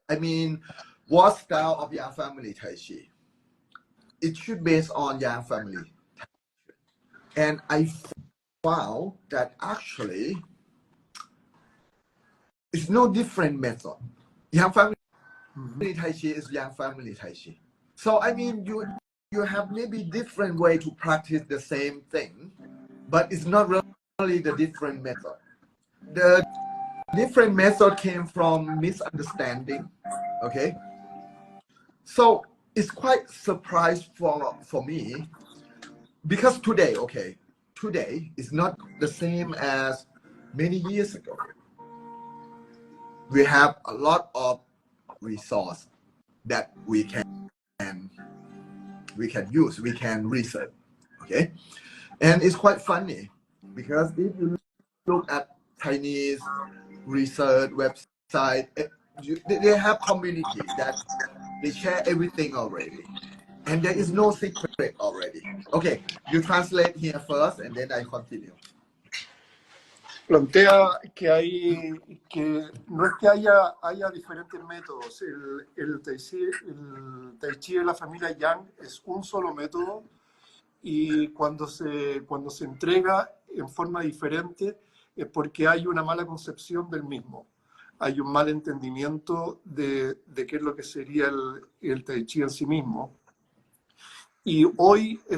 I mean, what style of Yang family Tai Chi? It should based on Yang family. And I found that actually it's no different method. Yang family Tai Chi is Yang family Tai Chi. So I mean, you have maybe different way to practice the same thing, but it's not really the different method. The different method came from misunderstanding. Okay, so it's quite surprise for me because today is not the same as many years ago. We have a lot of resource that we can use, we can research. Okay, and it's quite funny because if you look at Chinese research website, they have community that they share everything already, and there is no secret already. Okay, you translate here first, and then I continue. Plantea que no es que haya diferentes métodos. El Tai Chi de la familia Yang es un solo método, y cuando se entrega en forma diferente es porque hay una mala concepción del mismo. Hay un mal entendimiento de qué es lo que sería el Tai Chi en sí mismo. Y hoy es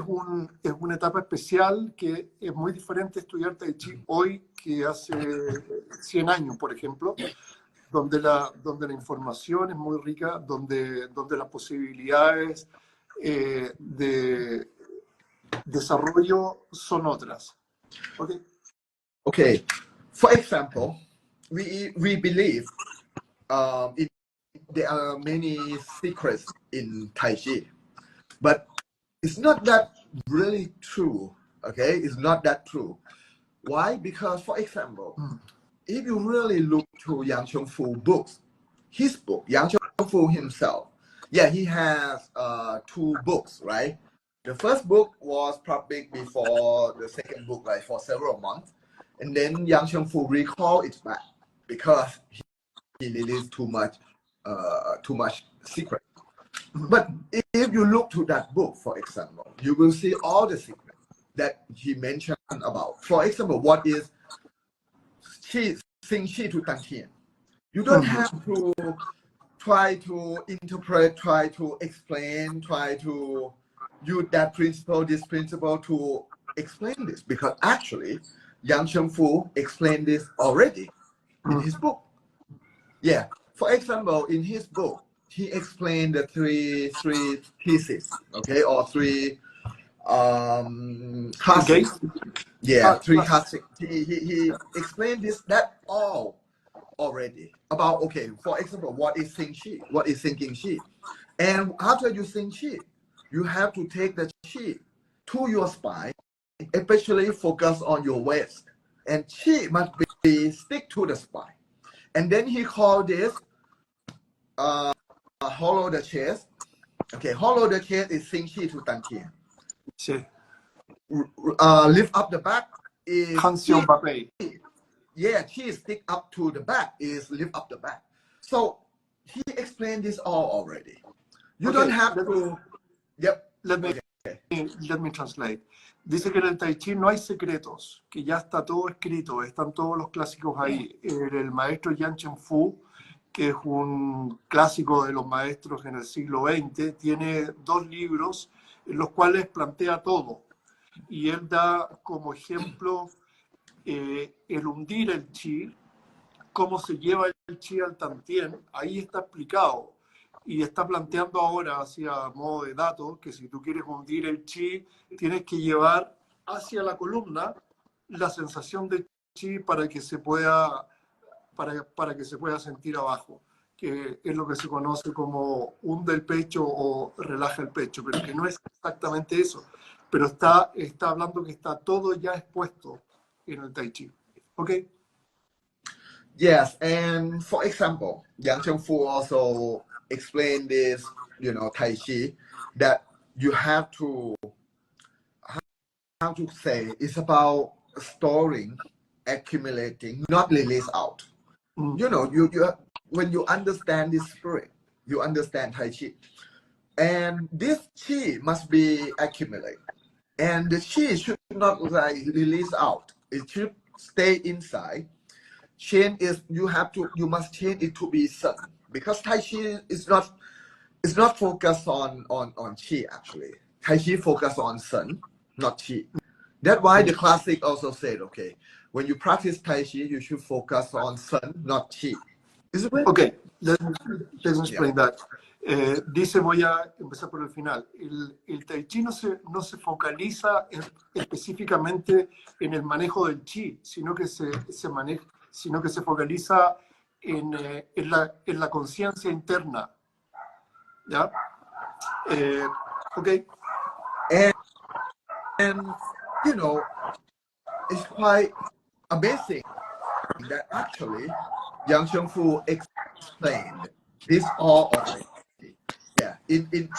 una etapa especial que es muy diferente estudiar Tai Chi hoy que hace 100 años, por ejemplo, donde la información es muy rica, donde las posibilidades de desarrollo son otras. Okay. For example, we believe there are many secrets in Tai Chi, but it's not that really true. Okay, it's not that true. Why? Because, for example, if you really look to Yang Chengfu books, his book, Yang Chengfu himself, yeah, he has 2 books, right? The first book was published before the second book, like for several months, and then Yang Chengfu recalled it back because he released too much secret. But if you look to that book, for example, you will see all the secrets that he mentioned about. For example, what is Qi, Xing Qi to Tang Tian? You don't have to try to interpret, try to explain, try to use that principle, this principle to explain this, because actually Yang Chengfu explained this already in his book. Yeah, for example, in his book, he explained the three pieces, okay, or 3 classics. Yeah, 3 classics. He explained that all already about, okay, for example, what is Xing Qi, what is thinking Qi, and after you think Qi, you have to take the Qi to your spine, especially focus on your waist, and Qi must be stick to the spine. And then he called this hollow the chest. Okay, hollow the chest is Xing Qi to Tang Tian. Lift up the back is Qi. Yeah, Qi stick up to the back is lift up the back. So he explained this all already. You don't have to. Yep. Let me translate. Dice que en el Tai Chi no hay secretos, que ya está todo escrito, están todos los clásicos ahí. El maestro Yang Chengfu, que es un clásico de los maestros en el siglo XX, tiene 2 libros en los cuales plantea todo. Y él da como ejemplo el hundir el Qi, cómo se lleva el Qi al Tantien, ahí está explicado. Y está planteando ahora, hacia modo de dato, que si tú quieres hundir el Qi, tienes que llevar hacia la columna la sensación de Qi para que se pueda sentir abajo, que es lo que se conoce como hunde el pecho o relaja el pecho, pero que no es exactamente eso. Pero está hablando que está todo ya expuesto en el Tai Chi. Okay? Yes, and for example, Yang Chengfu also explained this, Tai Chi, that you have to, how to say, it's about storing, accumulating, not release out. when you understand this spirit, you understand Tai Chi. And this Chi must be accumulated. And the Chi should not like release out. It should stay inside. Change is you must change it to be Sun. Because Tai Chi is not focused on Chi actually. Tai Chi focus on Sun, not Chi. That's why the classic also said, okay, when you practice Tai Chi, you should focus on Sun, not Chi. Is it right? Okay, let's explain that. Dice, voy a empezar por el final. El Tai Chi no se focaliza específicamente en el manejo del Chi, sino que se focaliza en la conciencia interna. ¿Ya? Okay. And you know, it's quite amazing that actually Yang Shengfu explained this all already. Yeah, in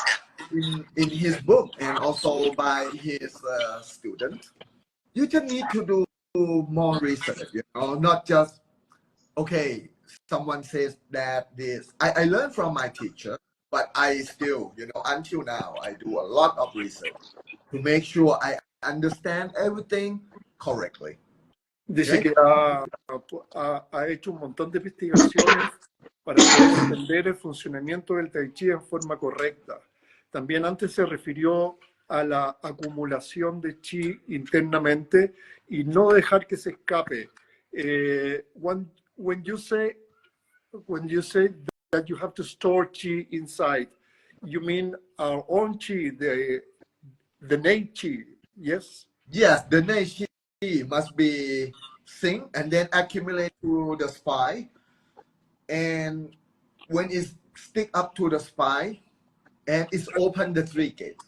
his book and also by his students. You just need to do more research, you know, not just okay, someone says that this. I learned from my teacher, but I still, you know, until now, I do a lot of research to make sure I understand everything correctly. Dice que ha hecho un montón de investigaciones para poder entender el funcionamiento del Tai Chi en forma correcta. También antes se refirió a la acumulación de Chi internamente y no dejar que se escape. When you say that you have to store Chi inside, you mean our own Chi, the innate Chi, yes? Yes, the innate Chi must be sink and then accumulate to the spine. And when it stick up to the spine, and it's open the three gates.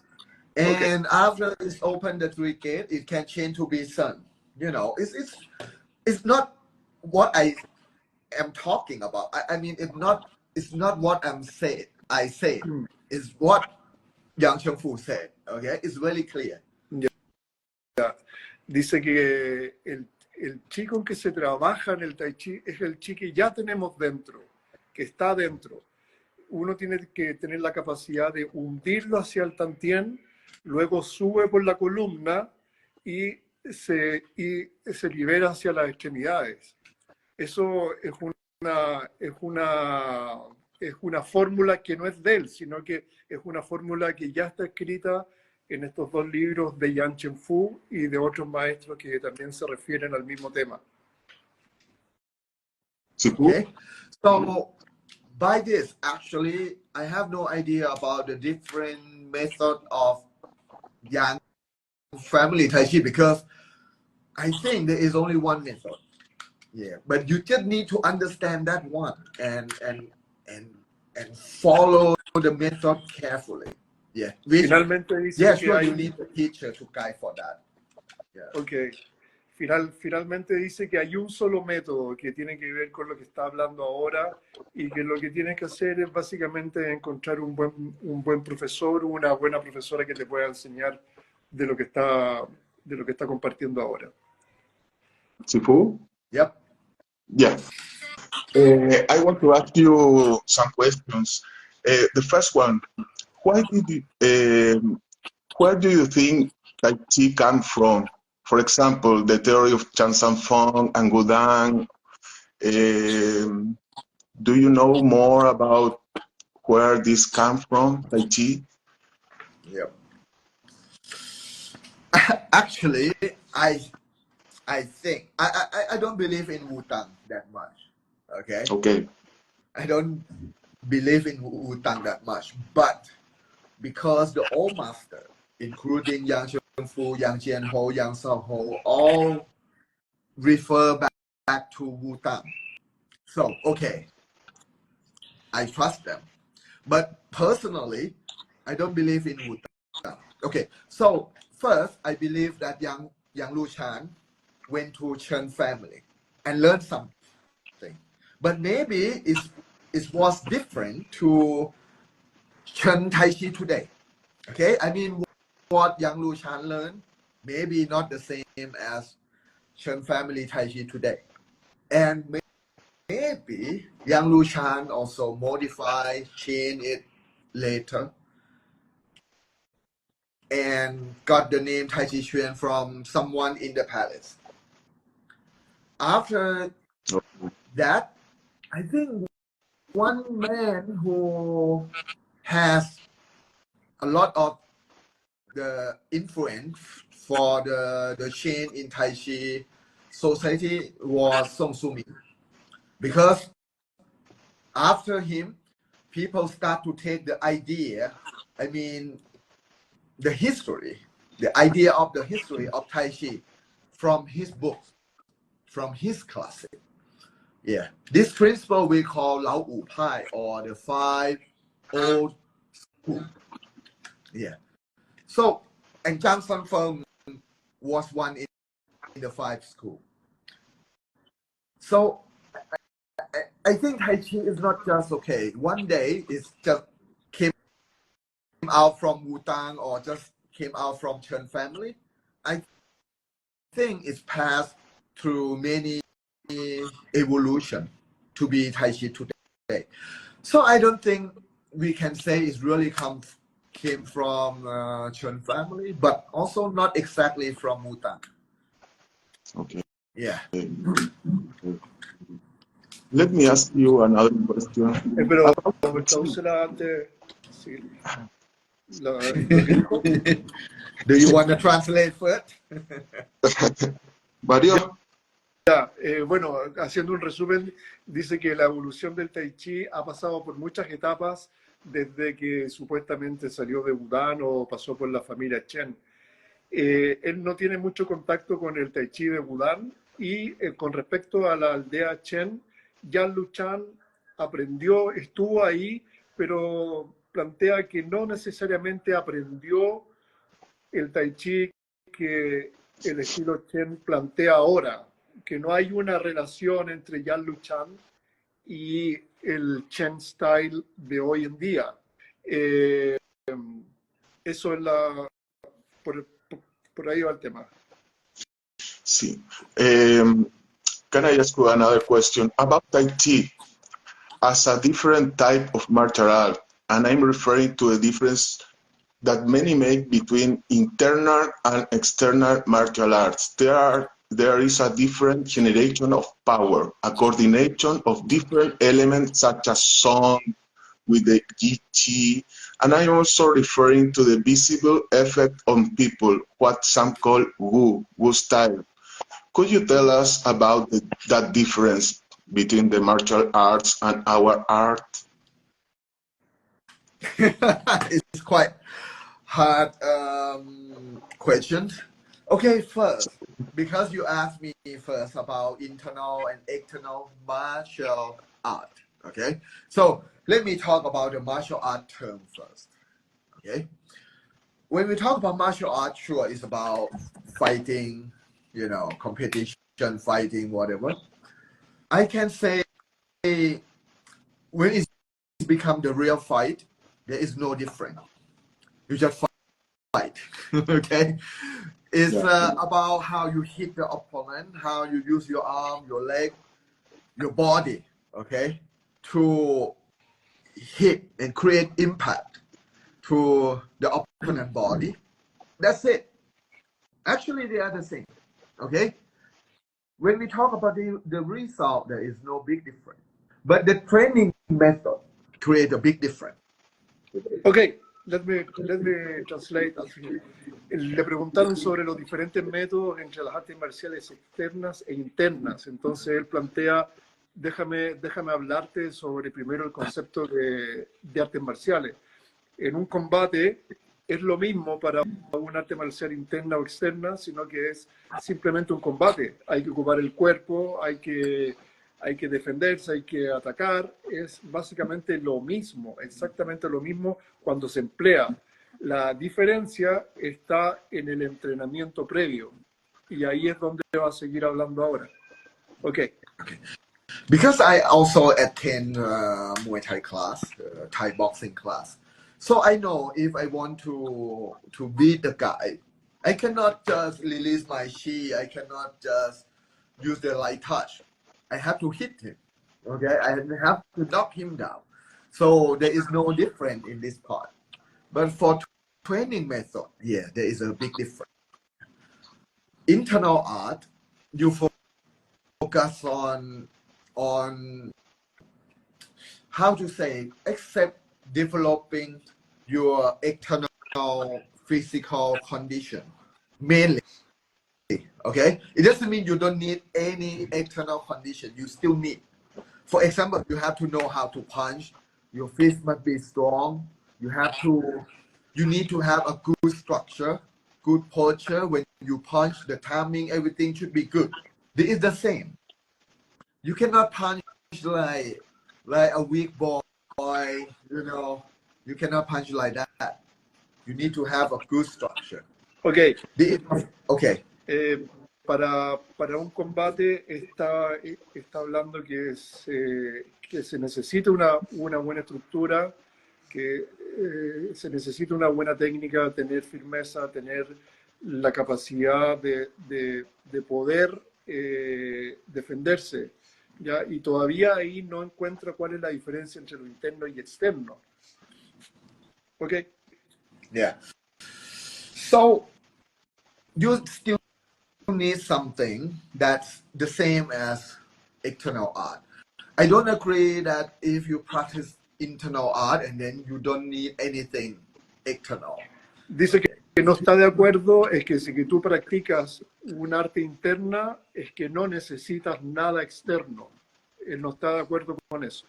And after it's open the three gates, it can change to be Sun. You know, it's not what I am talking about. I mean, it's not what I say. It's what Yang Chengfu said. Okay, it's very clear. Yeah. Dice que el chi con que se trabaja en el Tai Chi es el chi que ya tenemos dentro, que está dentro. Uno tiene que tener la capacidad de hundirlo hacia el tantien, luego sube por la columna y se libera hacia las extremidades. Eso es una fórmula que no es de él, sino que es una fórmula que ya está escrita en estos dos libros de Yang Chengfu y de otros maestros que también se refieren al mismo tema. Okay. So by this, actually, I have no idea about the different method of Yang family Tai Chi because I think there is only one method. Yeah, but you just need to understand that one and follow the method carefully. Yeah. Finalmente dice yes, que sure, you need a teacher to guide for that. Yeah. Okay. Finalmente dice que hay un solo método que tiene que ver con lo que está hablando ahora y que lo que tienes que hacer es básicamente encontrar un buen profesor, una buena profesora que te pueda enseñar de lo que está compartiendo ahora. Sifu? Yep. Yeah. I want to ask you some questions. The first one, where do you think Tai Chi come from? For example, the theory of Chan San Feng and Gudang. Do you know more about where this comes from, Tai Chi? Yep. Actually, I think I don't believe in Wu Tang that much. Okay. Okay. I don't believe in Wu Tang that much, but because the old master, including Yang Shengfu, Yang Jianhou, Yang Shaohou, all refer back to Wu Tang. So okay, I trust them, but personally, I don't believe in Wu Tang. Okay, so first, I believe that Yang Luchan went to Chen family and learned something, but maybe it was different to Chen Tai Chi today. Okay, I mean what Yang Luchan learned maybe not the same as Chen family Tai Chi today, and maybe Yang Lushan also modified, changed it later, and got the name Taichi Chuan from someone in the palace. After that, I think one man who has a lot of the influence for the change in Taichi society was Song Sumi. Because after him, people start to take the idea, the history, the idea of the history of Taichi from his books, from his classic. Yeah, this principle we call Lao Wu Pai, or the 5 old school. Yeah. So, and Zhang Sanfeng was one in the 5 school. So, I think Taichi is not just okay. One day it's just came out from Wutang or just came out from Chen family. I think it's passed through many evolution to be Taichi today. So I don't think we can say it really came from Chen family, but also not exactly from Wutang. Okay. Yeah. Let me ask you another question. Pero cáusela antes. Sí. Lo que dijo. Do you want to translate first? Mario? Bueno, haciendo un resumen, dice que la evolución del Tai Chi ha pasado por muchas etapas desde que supuestamente salió de Wudang o pasó por la familia Chen. Él no tiene mucho contacto con el Tai Chi de Wudang y con respecto a la aldea Chen, Yan Luchan aprendió, estuvo ahí, pero plantea que no necesariamente aprendió el Tai Chi que el estilo Chen plantea ahora, que no hay una relación entre Yan Luchan y el Chen Style de hoy en día. Eso es por ahí va el tema. Sí. Can I ask you another question about Tai Chi as a different type of martial art? And I'm referring to a difference that many make between internal and external martial arts. There is a different generation of power, a coordination of different elements such as song with the Yi Chi, and I'm also referring to the visible effect on people, what some call Wu style. Could you tell us about that difference between the martial arts and our art? It's quite hard question. Okay, first, because you asked me first about internal and external martial art. Okay, so let me talk about the martial art term first. Okay, when we talk about martial art, sure, it's about fighting, competition, fighting, whatever. I can say when it's become the real fight, there is no difference. You just fight. Okay, it's about how you hit the opponent, how you use your arm, your leg, your body, okay, to hit and create impact to the opponent body. That's it. Actually, they are the same. Okay, when we talk about the result, there is no big difference, but the training method create a big difference. Okay, let me translate. Le preguntaron sobre los diferentes métodos entre las artes marciales externas e internas. Entonces él plantea, déjame hablarte sobre primero el concepto de artes marciales. En un combate es lo mismo para un arte marcial interna o externa, sino que es simplemente un combate. Hay que ocupar el cuerpo, hay que defenderse, hay que atacar. Es básicamente lo mismo, exactamente lo mismo cuando se emplea. La diferencia está en el entrenamiento previo. Y ahí es donde va a seguir hablando ahora. Okay. Because I also attend Muay Thai class, Thai boxing class. So I know if I want to beat the guy, I cannot just release my chi. I cannot just use the light touch. I have to hit him. Okay, I have to knock him down. So there is no difference in this part. But for training method, yeah, there is a big difference. Internal art, you focus on how to say, except developing your external physical condition mainly. Okay, it doesn't mean you don't need any external condition. You still need. For example, you have to know how to punch. Your fist must be strong. You need to have a good structure, good posture. When you punch, the timing, everything should be good. This is the same. You cannot punch like a weak boy. You cannot punch like that. You need to have a good structure. Ok, Okay. Para un combate está hablando que se necesita una buena estructura, que se necesita una buena técnica, tener firmeza, tener la capacidad de poder defenderse, ¿ya? Y todavía ahí no encuentra cuál es la diferencia entre lo interno y externo. ¿Ok? Yeah. So you still need something that's the same as external art. I don't agree that if you practice internal art and then you don't need anything external. Dice que no está de acuerdo, es que si que tú practicas un arte interna, es que no necesitas nada externo. Él no está de acuerdo con eso.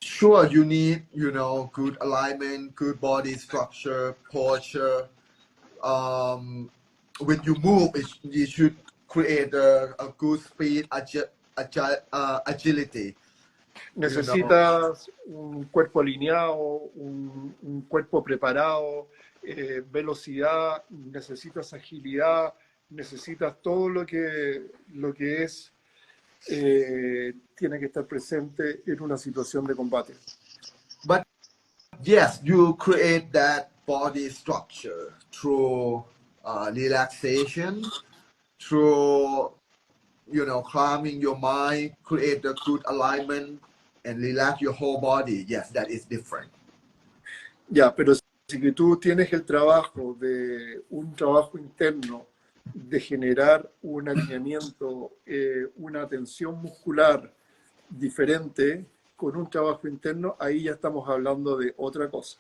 Sure, you need, good alignment, good body structure, posture. When you move, you should create a good speed, agility. Necesitas un cuerpo alineado, un cuerpo preparado, velocidad, necesitas agilidad, necesitas todo lo que es, tiene que estar presente en una situación de combate. But yes, you create that body structure through relaxation, through calming your mind, create a good alignment, and relax your whole body. Yes, that is different. Ya, pero si que tú tienes el trabajo de un trabajo interno, de generar un alineamiento, una tensión muscular diferente con un trabajo interno, ahí ya estamos hablando de otra cosa.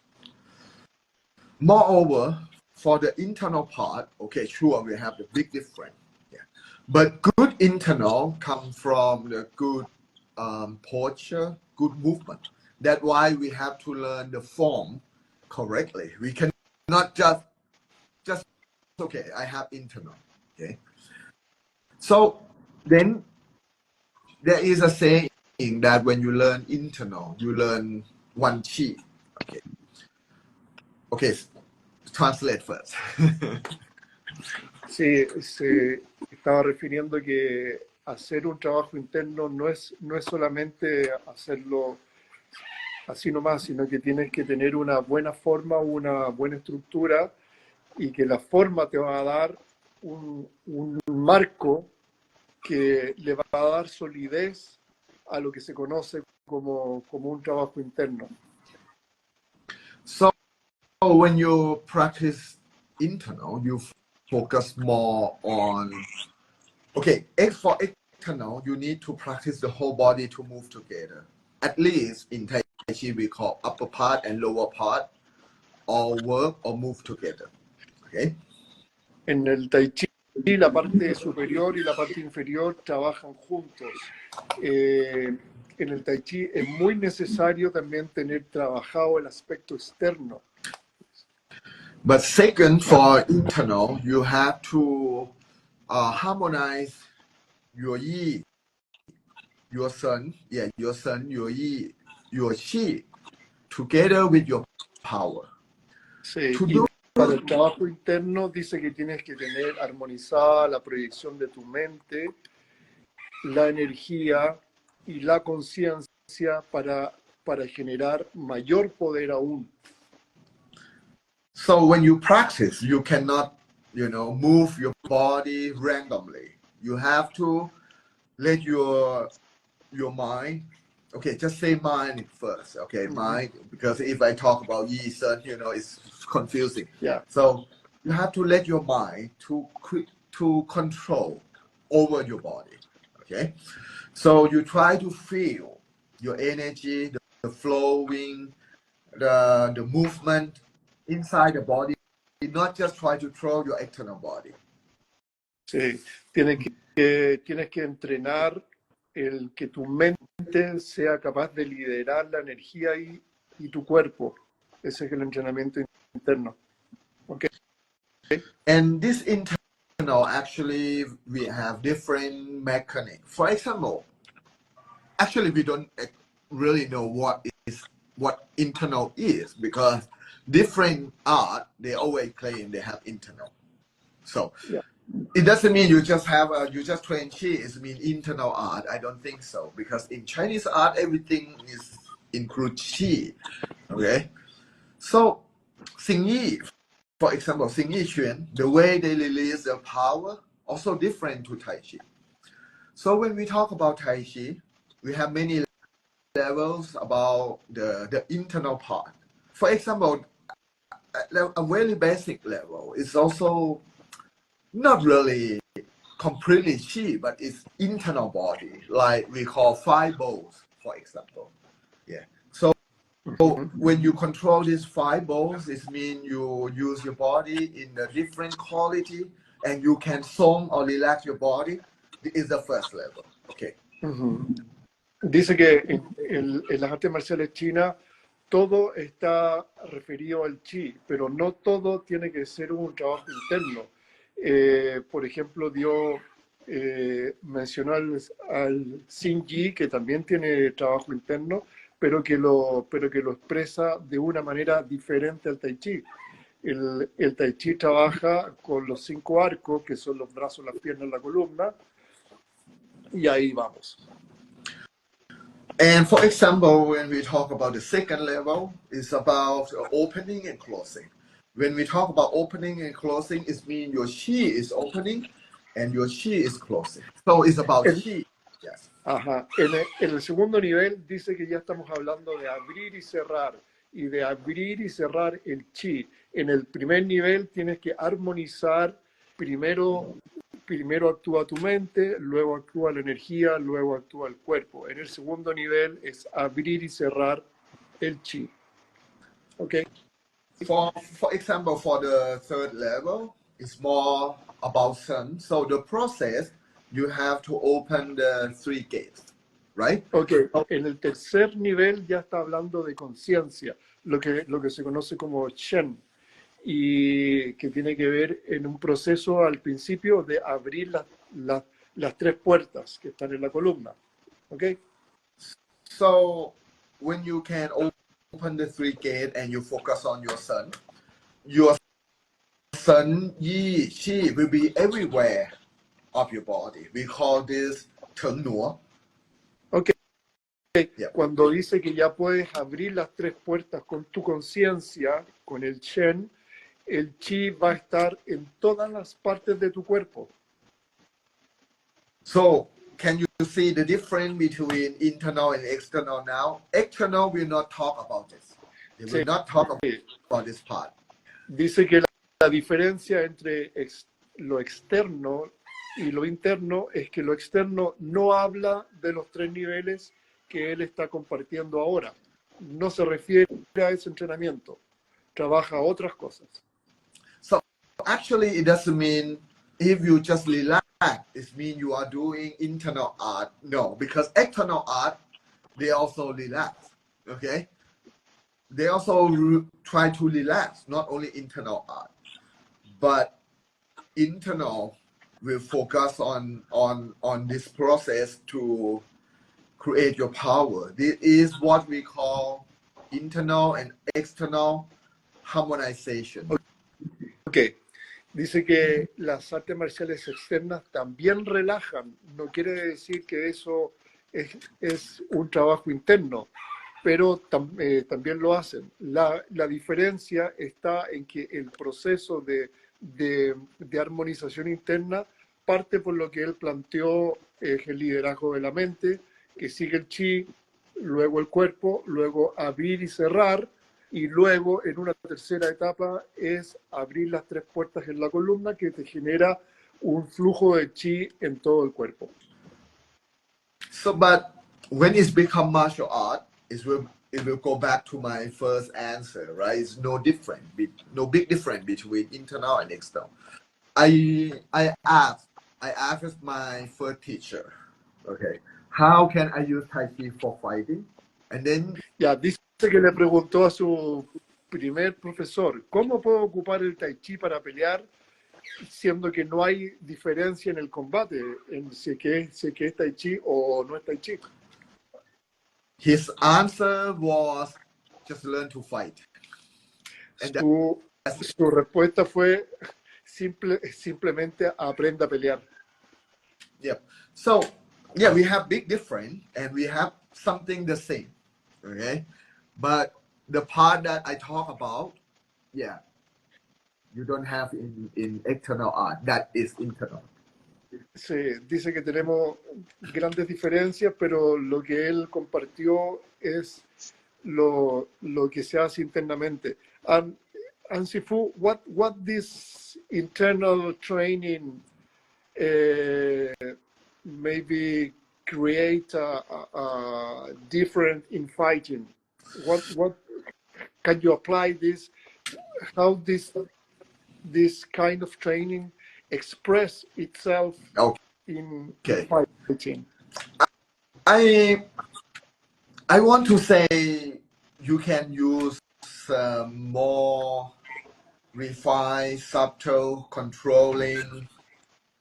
Moreover, for the internal part, okay, sure, we have the big difference. Yeah. But good internal come from the good posture, good movement. That's why we have to learn the form correctly. We cannot just okay, I have internal. Okay. So then there is a saying that when you learn internal, you learn one chi. Okay. Okay, translate first. Sí, se estaba refiriendo que hacer un trabajo interno no es solamente hacerlo así nomás, sino que tienes que tener una buena forma, una buena estructura, y que la forma te va a dar un marco que le va a dar solidez a lo que se conoce como un trabajo interno. So when you practice internal, you focus more on, okay, for external, you need to practice the whole body to move together. At least in Taichi, we call upper part and lower part, all work or move together. Okay? En el Taichi, la parte superior y la parte inferior trabajan juntos. En el Taichi es muy necesario también tener trabajado el aspecto externo. But second, for internal, you have to harmonize your yi, your sun, your yi, your chi, together with your power. Sí, y para el trabajo interno dice que tienes que tener armonizada la proyección de tu mente, la energía y la conciencia para generar mayor poder aún. So when you practice, you cannot, move your body randomly. You have to let your your mind. Okay, just say mind first. Okay, mind, because if I talk about Yi Sun, it's confusing. Yeah. So you have to let your mind to control over your body. Okay, so you try to feel your energy, the flowing, the movement inside the body, not just try to control your external body. Sí, tienes que entrenar el que tu mente sea capaz de liderar la energía y tu cuerpo. Ese es el entrenamiento interno. Okay. And this internal, actually, we have different mechanics. For example, actually, we don't really know what internal is, because different art, they always claim they have internal. So Yeah. it doesn't mean you just train Qi, it means internal art. I don't think so, because in Chinese art, everything includes Qi. Okay, so Xingyi, for example, Xingyi Quan, the way they release their power, also different to Taichi. So when we talk about Taichi, we have many levels about the internal part. For example, a very basic level is also not really completely Qi, but it's internal body, like we call 5 bowls, for example. Yeah. So when you control these 5 bowls, it means you use your body in a different quality, and you can song or relax your body. This is the first level. Okay. Dice que en las artes marciales chinas todo está referido al chi, pero no todo tiene que ser un trabajo interno. Por ejemplo, mencionó al Xingyi, que también tiene trabajo interno, pero que lo expresa de una manera diferente al Tai Chi. El Tai Chi trabaja con los 5 arcos, que son los brazos, las piernas, la columna, y ahí vamos. And for example, when we talk about the second level, it's about opening and closing. When we talk about opening and closing, it means your Qi is opening and your Qi is closing. So it's about Qi. Yes. Ajá. En el segundo nivel dice que ya estamos hablando de abrir y cerrar, y de abrir y cerrar el chi. En el primer nivel tienes que armonizar, primero actúa tu mente, luego actúa la energía, luego actúa el cuerpo. En el segundo nivel es abrir y cerrar el chi. Okay. For example, for the third level, it's more about sun. So the process, you have to open the 3 gates, right? Okay. En el tercer nivel ya está hablando de conciencia, lo que se conoce como Shen, y que tiene que ver en un proceso al principio de abrir las 3 puertas que están en la columna. Okay? So when you can open the 3 gates and you focus on your sun, Yi, Qi will be everywhere of your body. We call this Teng Nuo. Okay. Yeah. Cuando dice que ya puedes abrir las 3 puertas con tu conciencia, con el Shen, el Chi va a estar en todas las partes de tu cuerpo. So can you see the difference between internal and external now? External will not talk about this. They will not talk about this part. Dice que la diferencia entre lo externo y lo interno es que lo externo no habla de los 3 niveles que él está compartiendo ahora. No se refiere a ese entrenamiento. Trabaja otras cosas. So actually, it doesn't mean if you just relax, it means you are doing internal art. No, because external art, they also relax. Okay, they also try to relax, not only internal art, but internal will focus on this process to create your power. This is what we call internal and external harmonization. Okay. Dice que las artes marciales externas también relajan. No quiere decir que eso es un trabajo interno, pero también lo hacen. La diferencia está en que el proceso de armonización interna parte por lo que él planteó, el liderazgo de la mente, que sigue el chi, luego el cuerpo, luego abrir y cerrar, y luego en una tercera etapa es abrir las 3 puertas en la columna que te genera un flujo de chi en todo el cuerpo. So, but when it's become martial art, it will go back to my first answer, right? It's no different, no big difference between internal and external. I asked my first teacher, okay, how can I use Tai Chi for fighting? And then Ya, dice que le preguntó a su primer profesor, ¿cómo puedo ocupar el Tai Chi para pelear, siendo que no hay diferencia en el combate, en si es que es Tai Chi o no es Tai Chi? his answer was just learn to fight. And Su respuesta fue simplemente aprenda a pelear. yeah. So yeah, we have big difference and we have something the same. Okay. But the part that I talk about, yeah, you don't have in external art. That is internal. Se dice que tenemos grandes diferencias, pero lo que él compartió es lo que se hace internamente. And Sifu, what this internal training maybe create a different in fighting? What can you apply this? How this kind of training express itself in fighting? I want to say you can use more refined, subtle, controlling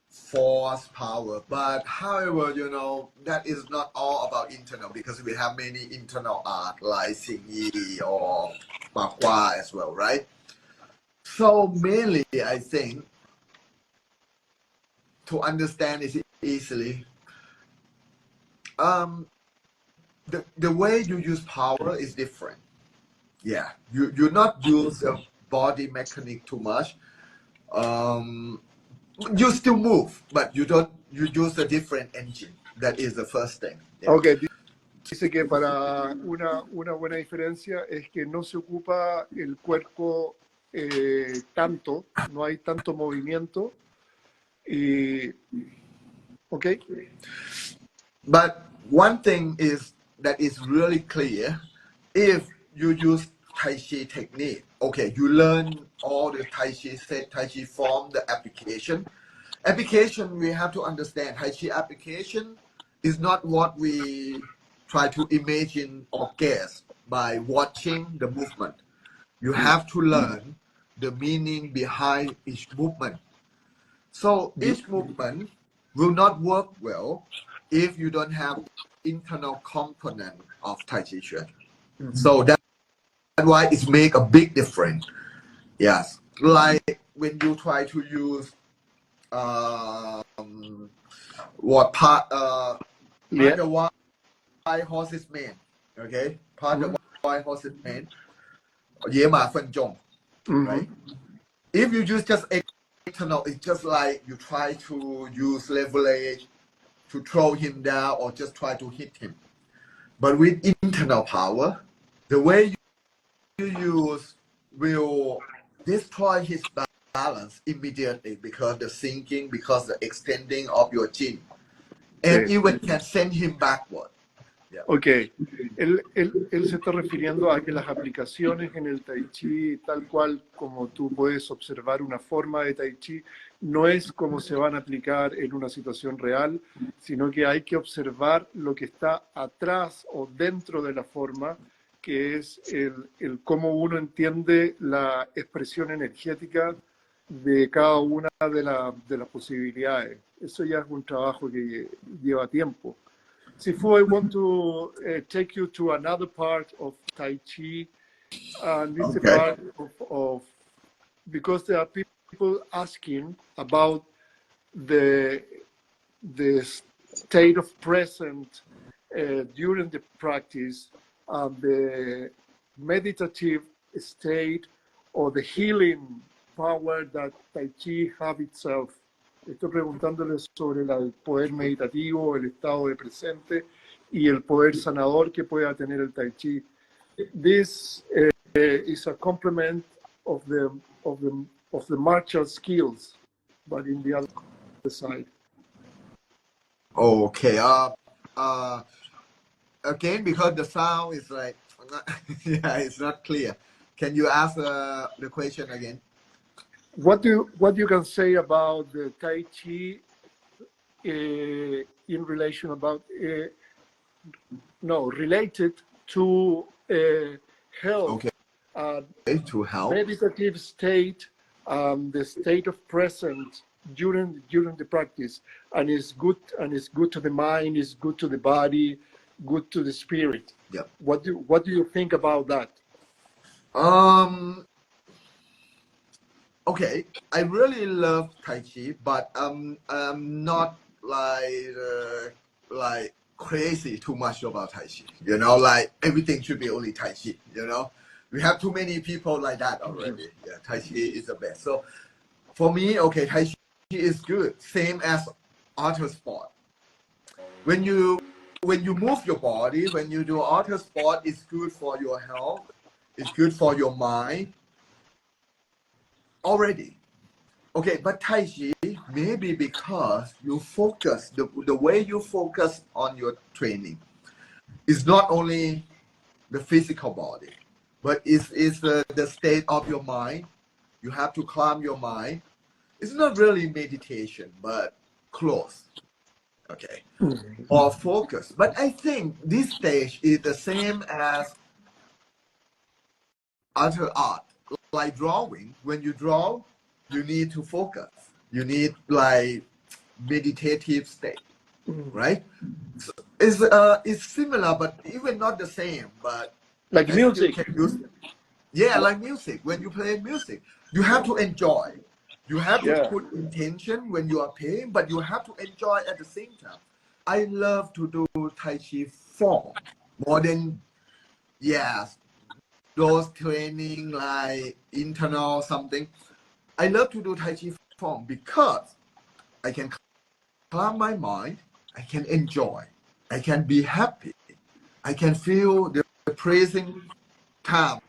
force, power. But however, you know, that is not all about internal because we have many internal art like Xing Yi or Ma Hua as well, right? So mainly, I think, to understand it easily, the way you use power is different. Yeah, you not use the body mechanic too much. You still move, but you use a different engine. That is the first thing. Yeah. Okay, dice que para una buena diferencia es que no se ocupa el cuerpo tanto, no hay tanto movimiento. Y, okay. But one thing is that is really clear. If you use Tai Chi technique, okay, you learn all the Tai Chi set, Tai Chi form, the application. Application, we have to understand, Tai Chi application is not what we try to imagine or guess by watching the movement. You have to learn the meaning behind each movement. So each movement will not work well if you don't have internal component of Tai Chi Chuan. So that's why it make a big difference. Yes, like when you try to use what part the white horse's mane, okay, part the white horse's mane, 野马分鬃, right? If you use just external, it's just like you try to use leverage to throw him down or just try to hit him. But with internal power, the way you use will destroy his balance immediately because the sinking, because the extending of your chin, and even can send him backward. Yeah. Ok, él se está refiriendo a que las aplicaciones en el Tai Chi, tal cual como tú puedes observar una forma de Tai Chi, no es como se van a aplicar en una situación real, sino que hay que observar lo que está atrás o dentro de la forma, que es el cómo uno entiende la expresión energética de cada una de las posibilidades. Eso ya es un trabajo que lleva tiempo. Sifu, I want to take you to another part of Tai Chi, and this is a part of because there are people asking about the state of present during the practice, the meditative state or the healing power that Tai Chi have itself. Estoy preguntándole sobre el poder meditativo, el estado de presente y el poder sanador que pueda tener el Tai Chi. This is a complement of the martial skills, but in the other side. Okay. Again, because the sound is like, yeah, it's not clear. Can you ask the question again? What you can say about the Tai Chi in relation about related to health, Okay, to help. meditative state, the state of presence during the practice, and it's good to the mind, it's good to the body, good to the spirit. Yeah. What do you think about that? Okay, I really love Tai Chi, but I'm not like crazy too much about Tai Chi. You know, like everything should be only Tai Chi. You know, we have too many people like that already. Yeah, Tai Chi is the best. So for me, okay, Tai Chi is good, same as other sport. When you move your body, when you do other sport, it's good for your health. It's good for your mind. Already. Okay, but Tai Chi, maybe because you focus, the way you focus on your training is not only the physical body, but it's the state of your mind. You have to calm your mind. It's not really meditation, but close. Okay, or focus. But I think this stage is the same as other art, like drawing. When you draw, you need to focus. You need like meditative state, right? So it's similar, but even not the same. But Like I music. still can use it. Yeah, like music. When you play music, you have to enjoy. You have to put intention when you are playing, but you have to enjoy at the same time. I love to do Tai Chi form more than those training like internal something. I love to do Tai Chi form because I can calm my mind, I can enjoy, I can be happy, I can feel the present time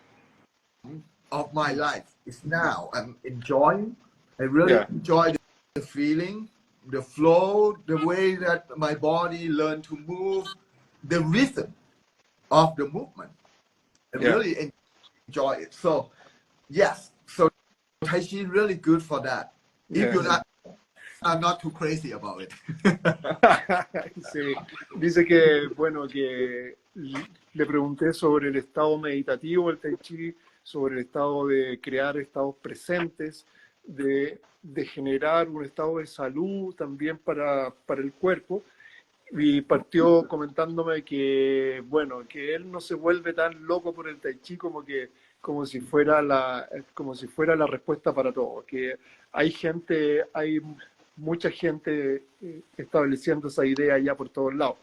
of my life is now. I'm enjoying. I really enjoy the feeling, the flow, the way that my body learn to move, the rhythm of the movement. I really enjoy it. So yes, so Tai Chi really good for that. If you're not too crazy about it. Sí. Dice que, bueno, que le pregunté sobre el estado meditativo del Tai Chi, sobre el estado de crear estados presentes, de generar un estado de salud también para el cuerpo, y partió comentándome que, bueno, que él no se vuelve tan loco por el Tai Chi como si fuera la respuesta para todo, que hay mucha gente estableciendo esa idea ya por todos lados.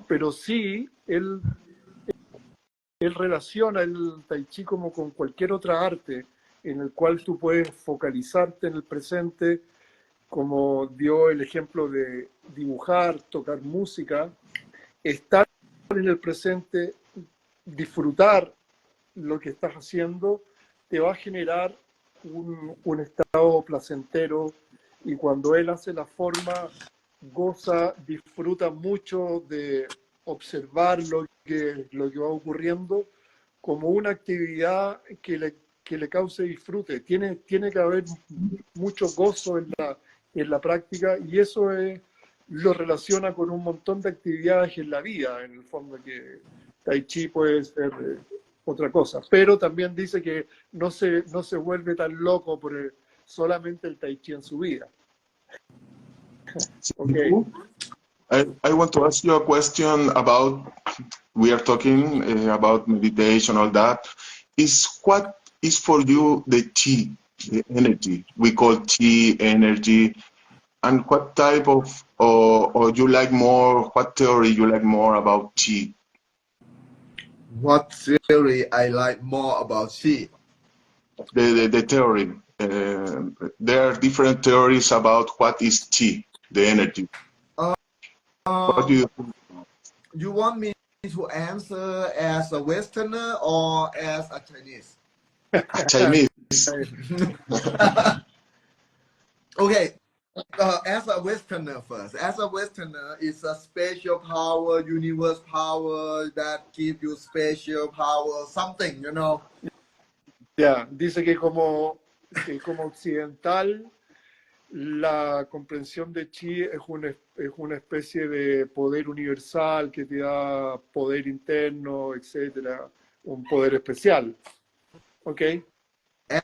Pero sí, él relaciona el Tai Chi como con cualquier otra arte en el cual tú puedes focalizarte en el presente, como dio el ejemplo de dibujar, tocar música, estar en el presente, disfrutar lo que estás haciendo, te va a generar un estado placentero, y cuando él hace la forma, goza, disfruta mucho de observar lo que va ocurriendo como una actividad que le cause disfrute. Tiene que haber mucho gozo en la práctica, y eso lo relaciona con un montón de actividades en la vida, en el fondo, que Tai Chi puede ser otra cosa. Pero también dice que no se vuelve tan loco por solamente el Tai Chi en su vida. Okay. I want to ask you a question about, we are talking about meditation, all that. What is for you the chi, the energy? We call chi energy. And what type of, or you like more, what theory you like more about chi? What theory I like more about chi? The theory. There are different theories about what is chi, the energy. What do you think? you want me to answer as a Westerner or as a Chinese? Chinese. Okay, as a Westerner first. As a Westerner, it's a special power, universe power that give you special power, something, you know. Ya, dice que como occidental, la comprensión de chi es una especie de poder universal que te da poder interno, etcétera, un poder especial. ¿Ok?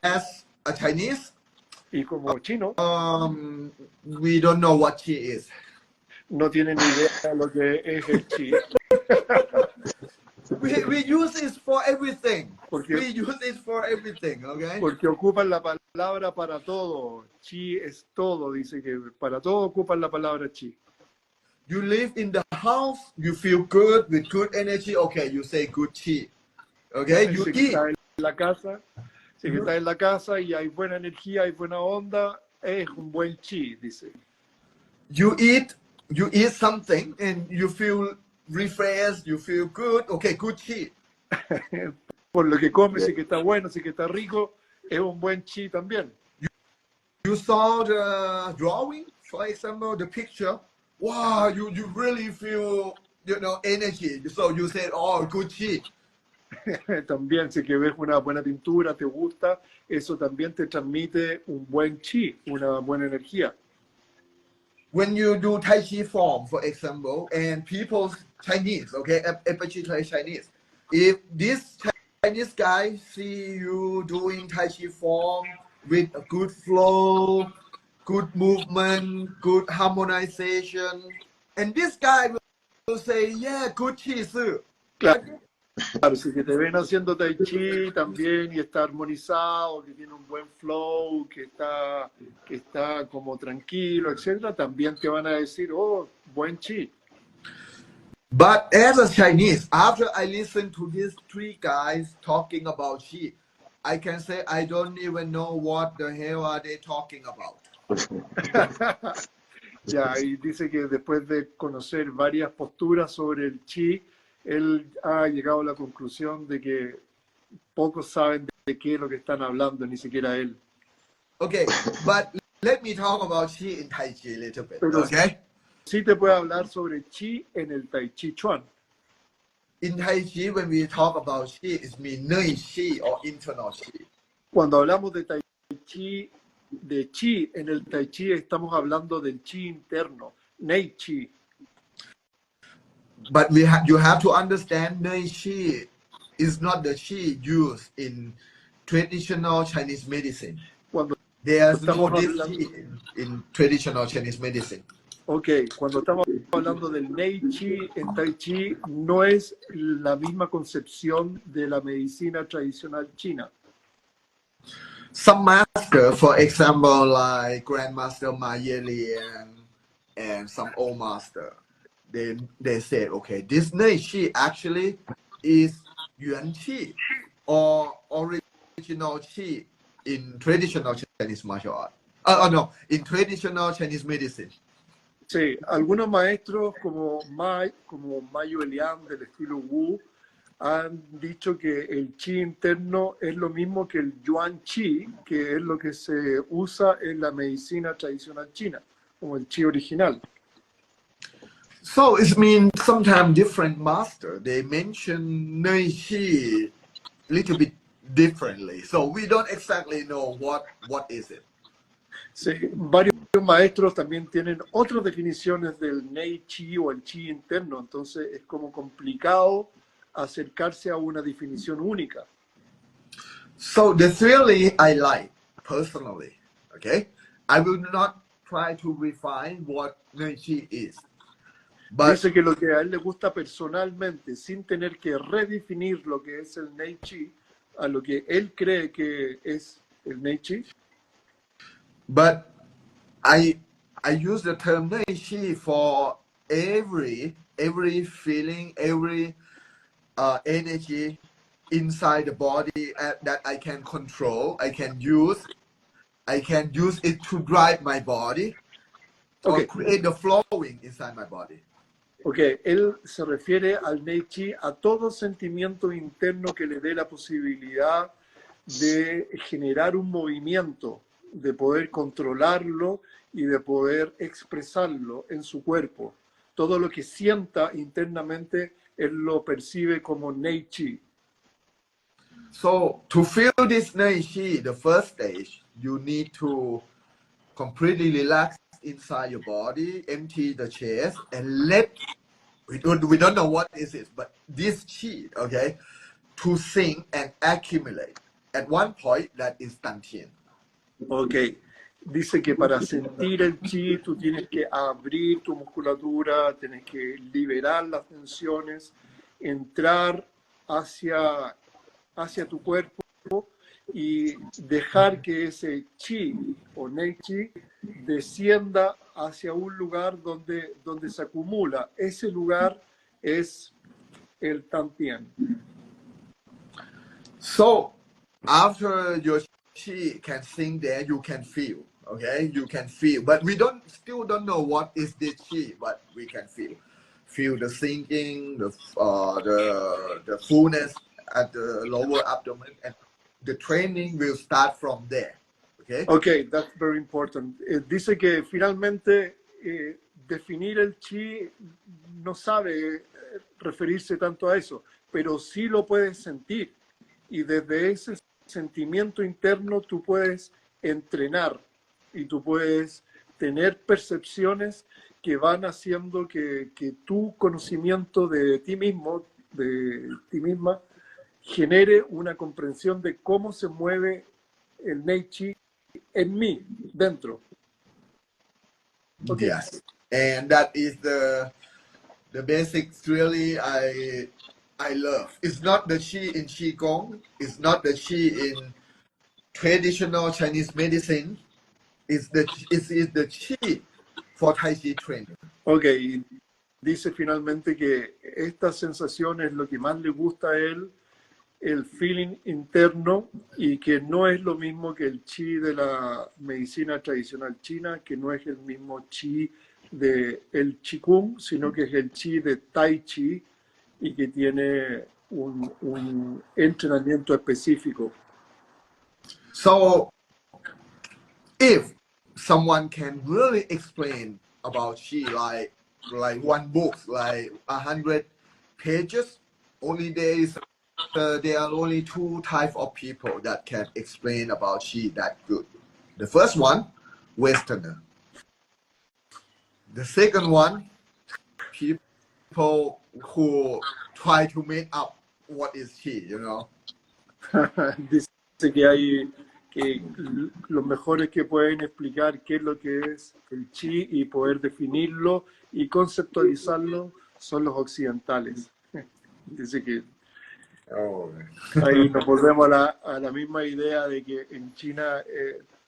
As a Chinese, Y como chino, we don't know what chi is. no tienen ni idea de lo que es el chi. We use it for everything. Porque, We use it for everything, okay? porque ocupan la palabra para todo. Chi es todo, dice que para todo ocupan la palabra chi. You live in the house, you feel good with good energy, okay, you say good chi. Okay, you Si eat. estás en la casa, si estás en la casa y hay buena energía, hay buena onda, es un buen chi, dice. You eat something and you feel refreshed, you feel good, okay, good chi. Por lo que comes, si que está bueno, si que está rico, es un buen chi también. You saw the drawing, for example, the picture. Wow, you really feel, you know, energy. So you said, oh, good chi. También, si que ves una buena pintura, te gusta, eso también te transmite un buen chi, una buena energía. When you do Tai Chi form, for example, and people, Chinese, okay, especially Chinese, if this Chinese guy see you doing Tai Chi form with a good flow, good movement, good harmonization, and this guy will say, yeah, good Chi Su. Claro, si que te ven haciendo tai chi también y está armonizado, que tiene un buen flow, que está como tranquilo, etcétera, también te van a decir, oh, buen chi. But as a Chinese, after I listen to these three guys talking about Qi, I can say I don't even know what the hell are they talking about. Ya, y dice que después de conocer varias posturas sobre el chi, él ha llegado a la conclusión de que pocos saben de qué es lo que están hablando, ni siquiera él. Okay, but let me talk about Qi in Tai Chi a little bit, Pero okay? sí te puede hablar sobre chi en el Tai Chi Chuan. In Tai Chi, when we talk about Qi, it means Nei Qi or internal Qi. Cuando hablamos de Tai Chi, de chi en el Tai Chi, estamos hablando del chi interno, Nei Chi. But you have to understand Nei Qi is not the Qi used in traditional Chinese medicine. Cuando There's estamos no this hablando, Qi in traditional Chinese medicine. ok, cuando estamos hablando del Nei Chi en Tai Chi, no es la misma concepción de la medicina tradicional china. Some master, for example, like Grandmaster Ma Liang and some old master, they said, okay, this Nei Qi actually is Yuan Qi or original Qi in traditional Chinese martial art. No, in traditional Chinese medicine. Sí, algunos maestros como Mayo Elian del estilo Wu han dicho que el chi interno es lo mismo que el yuan chi, que es lo que se usa en la medicina tradicional china, como el chi original. So it means sometimes different master, they mention Nei Qi a little bit differently. So we don't exactly know what is it. Sí, varios maestros también tienen otras definiciones del Nei Chi o el Chi interno, entonces es como complicado acercarse a una definición única. So the theory I like personally, okay? I will not try to refine what Nei Qi is. But Dice que lo que a él le gusta personalmente, sin tener que redefinir lo que es el Nei Chi, a lo que él cree que es el Nei Chi, But I use the term Nei Qi for every feeling, every energy inside the body that I can control, I can use it to drive my body or Okay. create the flowing inside my body. Ok, él se refiere al Nei Chi a todo sentimiento interno que le dé la posibilidad de generar un movimiento, de poder controlarlo y de poder expresarlo en su cuerpo. Todo lo que sienta internamente, él lo percibe como Nei Chi. So to feel this Nei Chi, the first stage, you need to completely relax inside your body, empty the chest, and let, we don't know what is it, but this Chi, okay, to sink and accumulate. At one point, that is Dantian. Ok, dice que para sentir el chi tú tienes que abrir tu musculatura, tienes que liberar las tensiones, entrar hacia tu cuerpo y dejar que ese chi o nei chi descienda hacia un lugar donde se acumula. Ese lugar es el tantien. So after your Chi can sink there, you can feel, okay? You can feel, but we still don't know what is this Chi, but we can feel the sinking, the fullness at the lower abdomen, and the training will start from there, okay? Ok, that's very important. Dice que finalmente definir el chi no sabe referirse tanto a eso, pero sí lo puedes sentir. Y desde ese sentimiento interno tú puedes entrenar y tú puedes tener percepciones que van haciendo que tu conocimiento de ti mismo, de ti misma, genere una comprensión de cómo se mueve el Nei Chi en mí, dentro. Okay. Yes, and that is the basics really I love. It's not the Chi in Qigong, it's not the Chi in traditional Chinese medicine, it's the Chi for Taichi training. Ok, dice finalmente que esta sensación es lo que más le gusta a él, el feeling interno, y que no es lo mismo que el chi de la medicina tradicional china, que no es el mismo chi de el Qigong, sino que es el chi de Taichi y que tiene un entrenamiento específico. So if someone can really explain about Qi, like one book, like 100 pages, only there are only two types of people that can explain about Qi that good. The first one, Westerner. The second one, people who try to make up what is Qi, you know. Dice que hay que los mejores que pueden explicar qué es lo que es el chi y poder definirlo y conceptualizarlo son los occidentales. Dice que Oh. ahí nos volvemos a la misma idea de que en China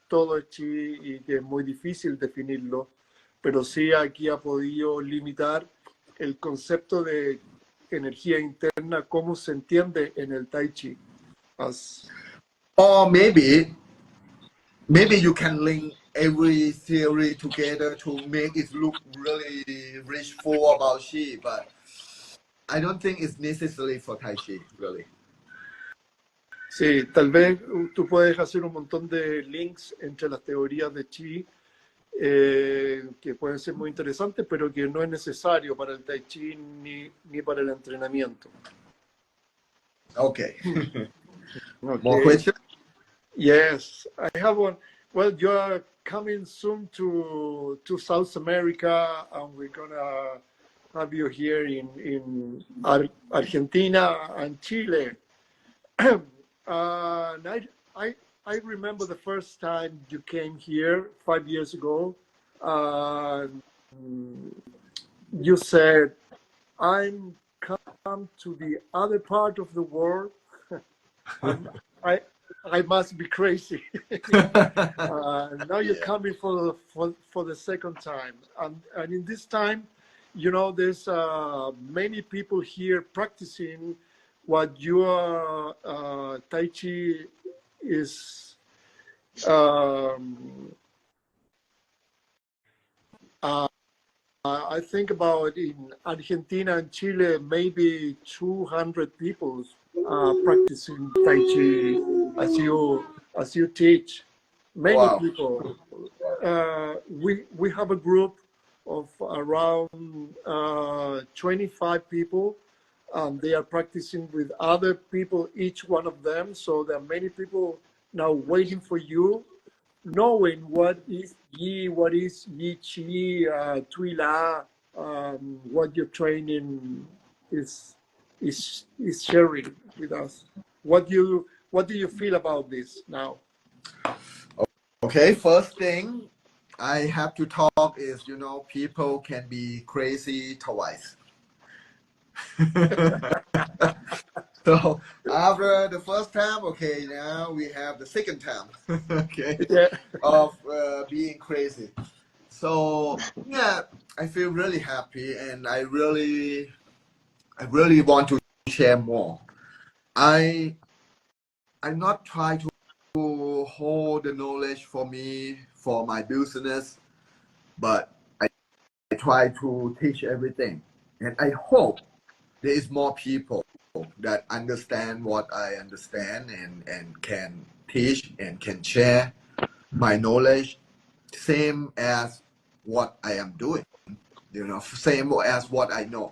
todo es chi y que es muy difícil definirlo, pero sí aquí ha podido limitar el concepto de energía interna, cómo se entiende en el Tai Chi. Or maybe you can link every theory together to make it look really rich, full about Qi, but I don't think it's necessary for Tai Chi, really. Sí, tal vez tú puedes hacer un montón de links entre las teorías de Chi que pueden ser muy interesantes, pero que no es necesario para el Tai Chi ni para el entrenamiento. Okay. Okay. More questions? Yes, I have one. Well, you are coming soon to South America, and we're gonna have you here in Argentina and Chile. And I remember the first time you came here 5 years ago. You said, "I'm come to the other part of the world." And I must be crazy. Now you're coming for the second time, and in this time, you know, there's many people here practicing what your Tai Chi is I think about in Argentina and Chile, maybe 200 people practicing Tai Chi as you teach. Many Wow. people. We have a group of around 25 people. They are practicing with other people, each one of them. So there are many people now waiting for you, knowing what is Yi, what is Yi Chi, Tui La, what your training is sharing with us. What do you feel about this now? Okay, first thing I have to talk is, people can be crazy twice. So after the first time, okay, now we have the second time, okay, Yeah. of being crazy. So yeah, I feel really happy, and I really want to share more. I'm not trying to hold the knowledge for me for my business, but I try to teach everything, and I hope there is more people that understand what I understand and can teach and can share my knowledge, same as what I am doing, same as what I know.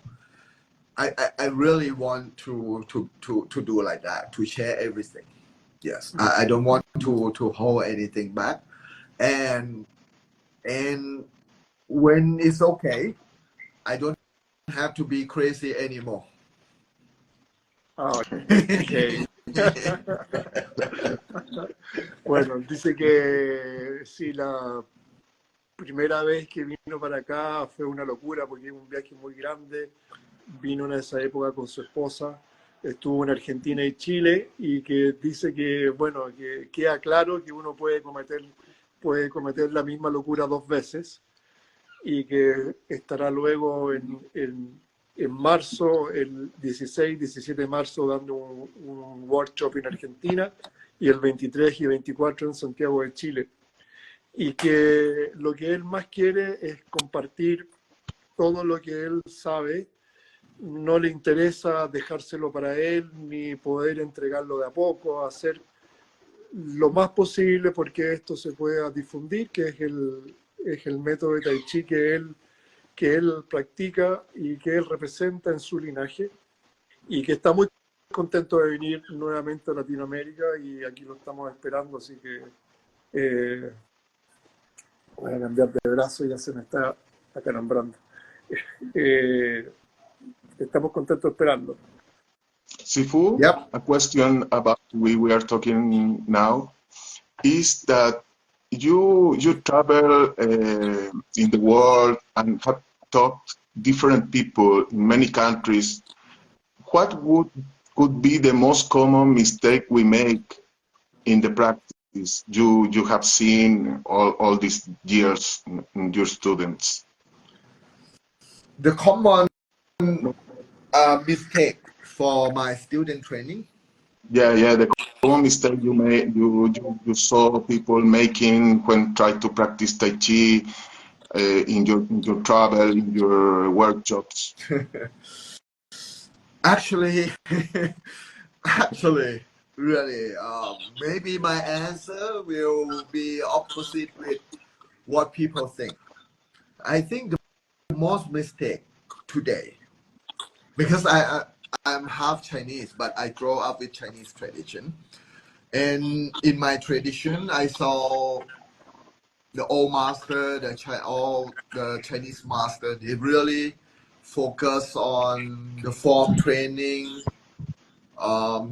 I really want to do like that, to share everything. Yes, I don't want to hold anything back, and when it's okay, I don't have to be crazy anymore. Oh, okay. Bueno, dice que sí, la primera vez que vino para acá fue una locura porque es un viaje muy grande. Vino en esa época con su esposa, estuvo en Argentina y Chile, y que dice que, bueno, que queda claro que uno puede cometer la misma locura dos veces, y que estará luego en marzo, el 16, 17 de marzo, dando un workshop en Argentina, y el 23 y 24 en Santiago de Chile. Y que lo que él más quiere es compartir todo lo que él sabe. No le interesa dejárselo para él, ni poder entregarlo de a poco, hacer lo más posible porque esto se pueda difundir, que es el método de Tai Chi que él practica y que él representa en su linaje, y que está muy contento de venir nuevamente a Latinoamérica, y aquí lo estamos esperando, así que voy a cambiar de brazo, ya se me está acalambrando. Estamos contentos esperando. Sifu, Yep. a question about we are talking now is that you travel in the world and have talked different people in many countries. What could be the most common mistake we make in the practice you have seen all these years in your students? The common mistake for my student training. Yeah. The common mistake you saw people making when try to practice Tai Chi in your travel, in your workshops. Actually, really, maybe my answer will be opposite with what people think. I think the most mistake today, because I'm half Chinese, but I grow up with Chinese tradition, and in my tradition, I saw the old master, all the Chinese master, they really focus on the form training,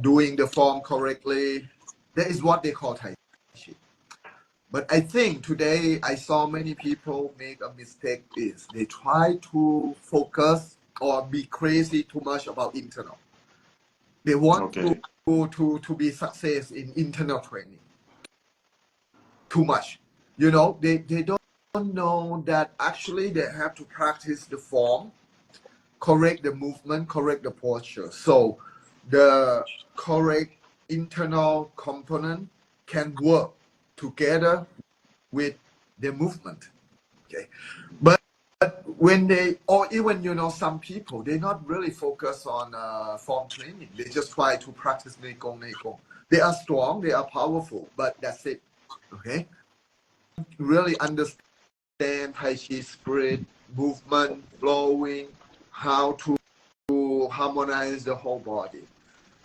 doing the form correctly. That is what they call Tai Chi. But I think today I saw many people make a mistake is they try to focus or be crazy too much about internal. They want to be success in internal training too much. They don't know that actually they have to practice the form, correct the movement, correct the posture. So the correct internal component can work together with the movement. Okay, but when they, or even, you know, some people, they not really focus on form training. They just try to practice Neigong. They are strong, they are powerful, but that's it. Okay? Really understand Tai Chi spirit, movement, flowing, how to harmonize the whole body.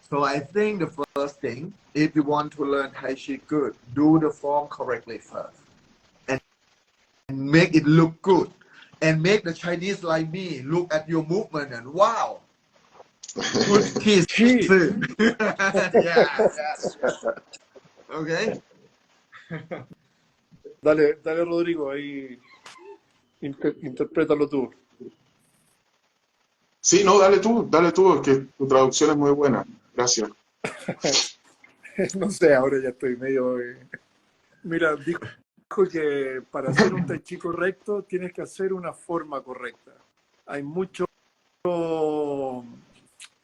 So I think the first thing, if you want to learn Tai Chi good, do the form correctly first. And make it look good. And make the Chinese like me look at your movement and wow, good kiss. Yeah. Okay. Dale, Rodrigo, ahí interprétalo tú. Sí, no, dale tú, que tu traducción es muy buena. Gracias. No sé, ahora ya estoy medio... Mira, dijo que para hacer un Tai Chi correcto tienes que hacer una forma correcta. Hay mucho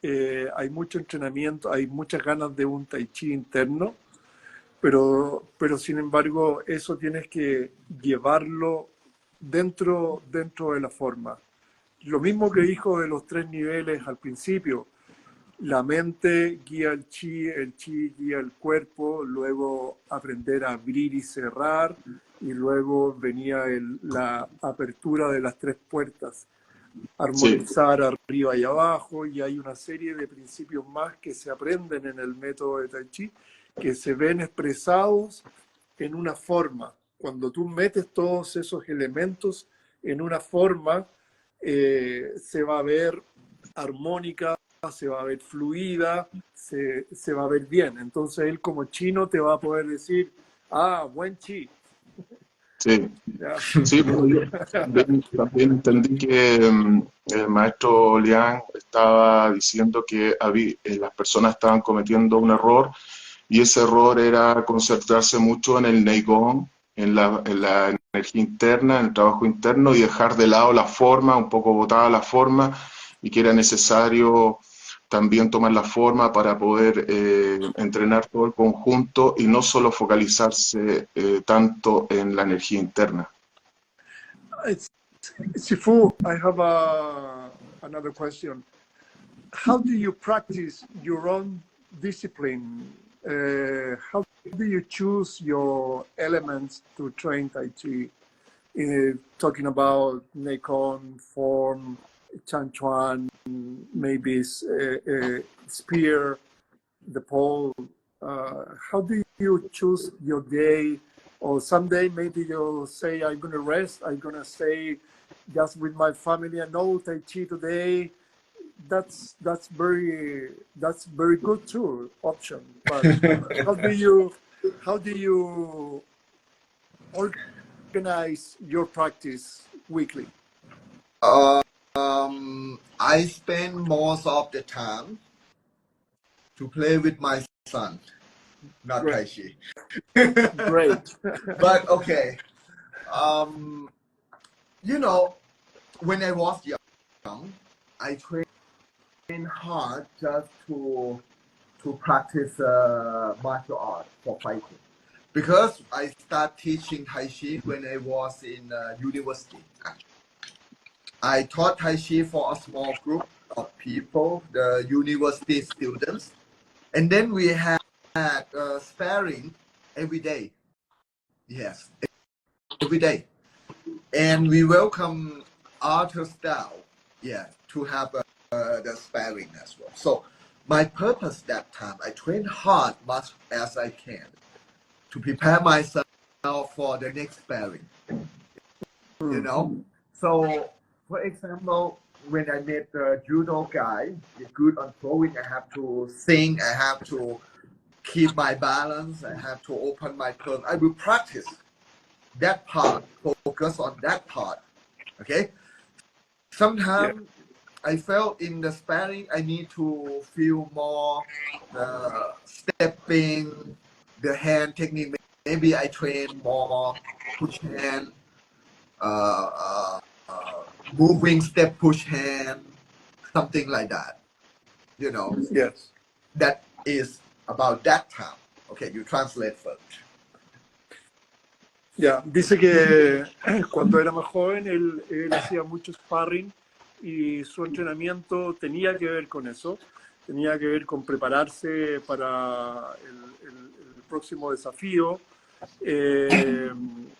entrenamiento, hay muchas ganas de un Tai Chi interno, pero sin embargo eso tienes que llevarlo dentro de la forma. Lo mismo que dijo de los 3 niveles al principio. La mente guía el chi guía el cuerpo, luego aprender a abrir y cerrar, y luego venía la apertura de las 3 puertas, armonizar sí. Arriba y abajo, y hay una serie de principios más que se aprenden en el método de Tai Chi, que se ven expresados en una forma. Cuando tú metes todos esos elementos en una forma, se va a ver armónica, se va a ver fluida, se va a ver bien. Entonces él como chino te va a poder decir, buen chi. Sí, sí, yo también entendí que el maestro Liang estaba diciendo que las personas estaban cometiendo un error, y ese error era concentrarse mucho en el Neigong, en la energía interna, en el trabajo interno, y dejar de lado la forma, un poco botada la forma, y que era necesario también tomar la forma para poder entrenar todo el conjunto y no solo focalizarse tanto en la energía interna. Sifu, I have another question. How do you practice your own discipline? How do you choose your elements to train Tai Chi? Talking about Neikon, form, chuan, maybe spear, the pole. How do you choose your day? Or someday maybe you'll say, I'm going to rest, I'm going to stay just with my family and no Tai Chi today. That's very good too, option. But how do you organize your practice weekly? I spend most of the time to play with my son, not Tai Chi. Great. But okay, you know, when I was young, I trained hard just to practice martial art for fighting, because I started teaching Tai Chi when I was in university. I taught Tai Chi for a small group of people, the university students, and then we had sparring every day. Yes, every day, and we welcome Arthur style, to have the sparring as well. So my purpose that time, I trained hard much as I can to prepare myself for the next sparring. You know, so for example, when I met the judo guy, good on throwing, I have to sing, I have to keep my balance, I have to open my palm. I will practice that part, focus on that part. Okay. Sometimes I felt in the sparring, I need to feel more stepping, the hand technique. Maybe I train more push hand, moving step push hand, something like that. You know. Yes. That is about that time. Okay, you translate first. Ya, dice que cuando era más joven él hacía mucho sparring y su entrenamiento tenía que ver con eso, tenía que ver con prepararse para el próximo desafío,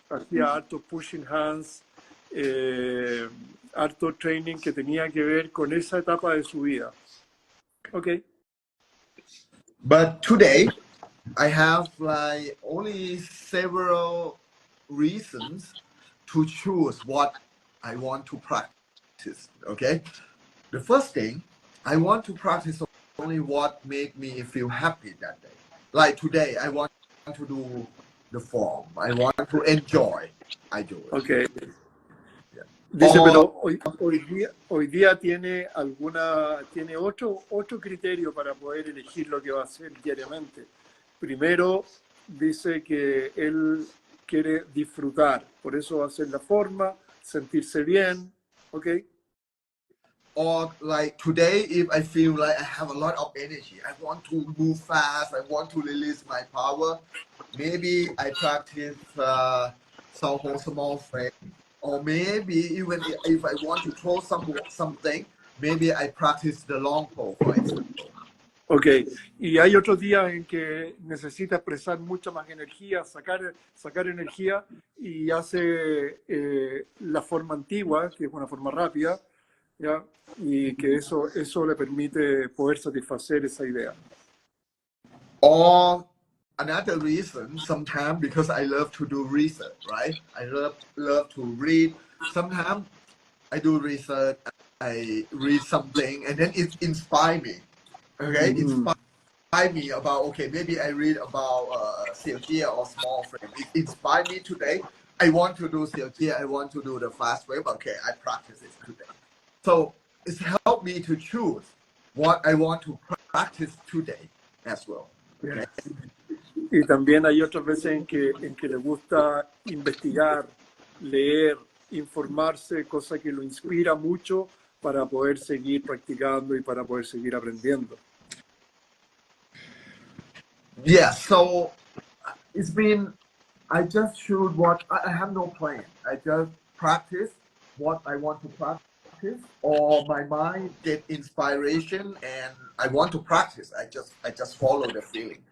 hacía harto pushing hands, harto training que tenía que ver con esa etapa de su vida. Okay. But today, I have like only several reasons to choose what I want to practice. Okay, the first thing, I want to practice only what make me feel happy that day. Like today, I want to do the form. I want to enjoy. I do it. Okay. Yeah. Dice, Or, pero hoy día tiene otro criterio para poder elegir lo que va a hacer diariamente. Primero, dice que él quiere disfrutar, por eso va a hacer la forma, sentirse bien, ¿ok? or like today, if I feel like I have a lot of energy, I want to move fast, I want to release my power, maybe I practice small frame, or maybe even if I want to throw something, maybe I practice the long pole, for example. Ok, y hay otros días en que necesita expresar mucha más energía, sacar energía y hace la forma antigua, que es una forma rápida, ¿ya? Y que eso le permite poder satisfacer esa idea. Or another reason, sometimes because I love to do research, right? I love to read. Sometimes I do research, I read something, and then it inspires me. Okay, inspire me about, okay, maybe I read about CLG or small frame. It inspired me today. I want to do CLG, I want to do the fast frame. Okay, I practice it today. So it's helped me to choose what I want to practice today as well. Okay. Y también hay otras veces en que le gusta investigar, leer, informarse, cosa que lo inspira mucho para poder seguir practicando y para poder seguir aprendiendo. Yeah, so it's been, I just choose what, I have no plan. I just practice what I want to practice, or my mind get inspiration and I want to practice. I just follow the feeling.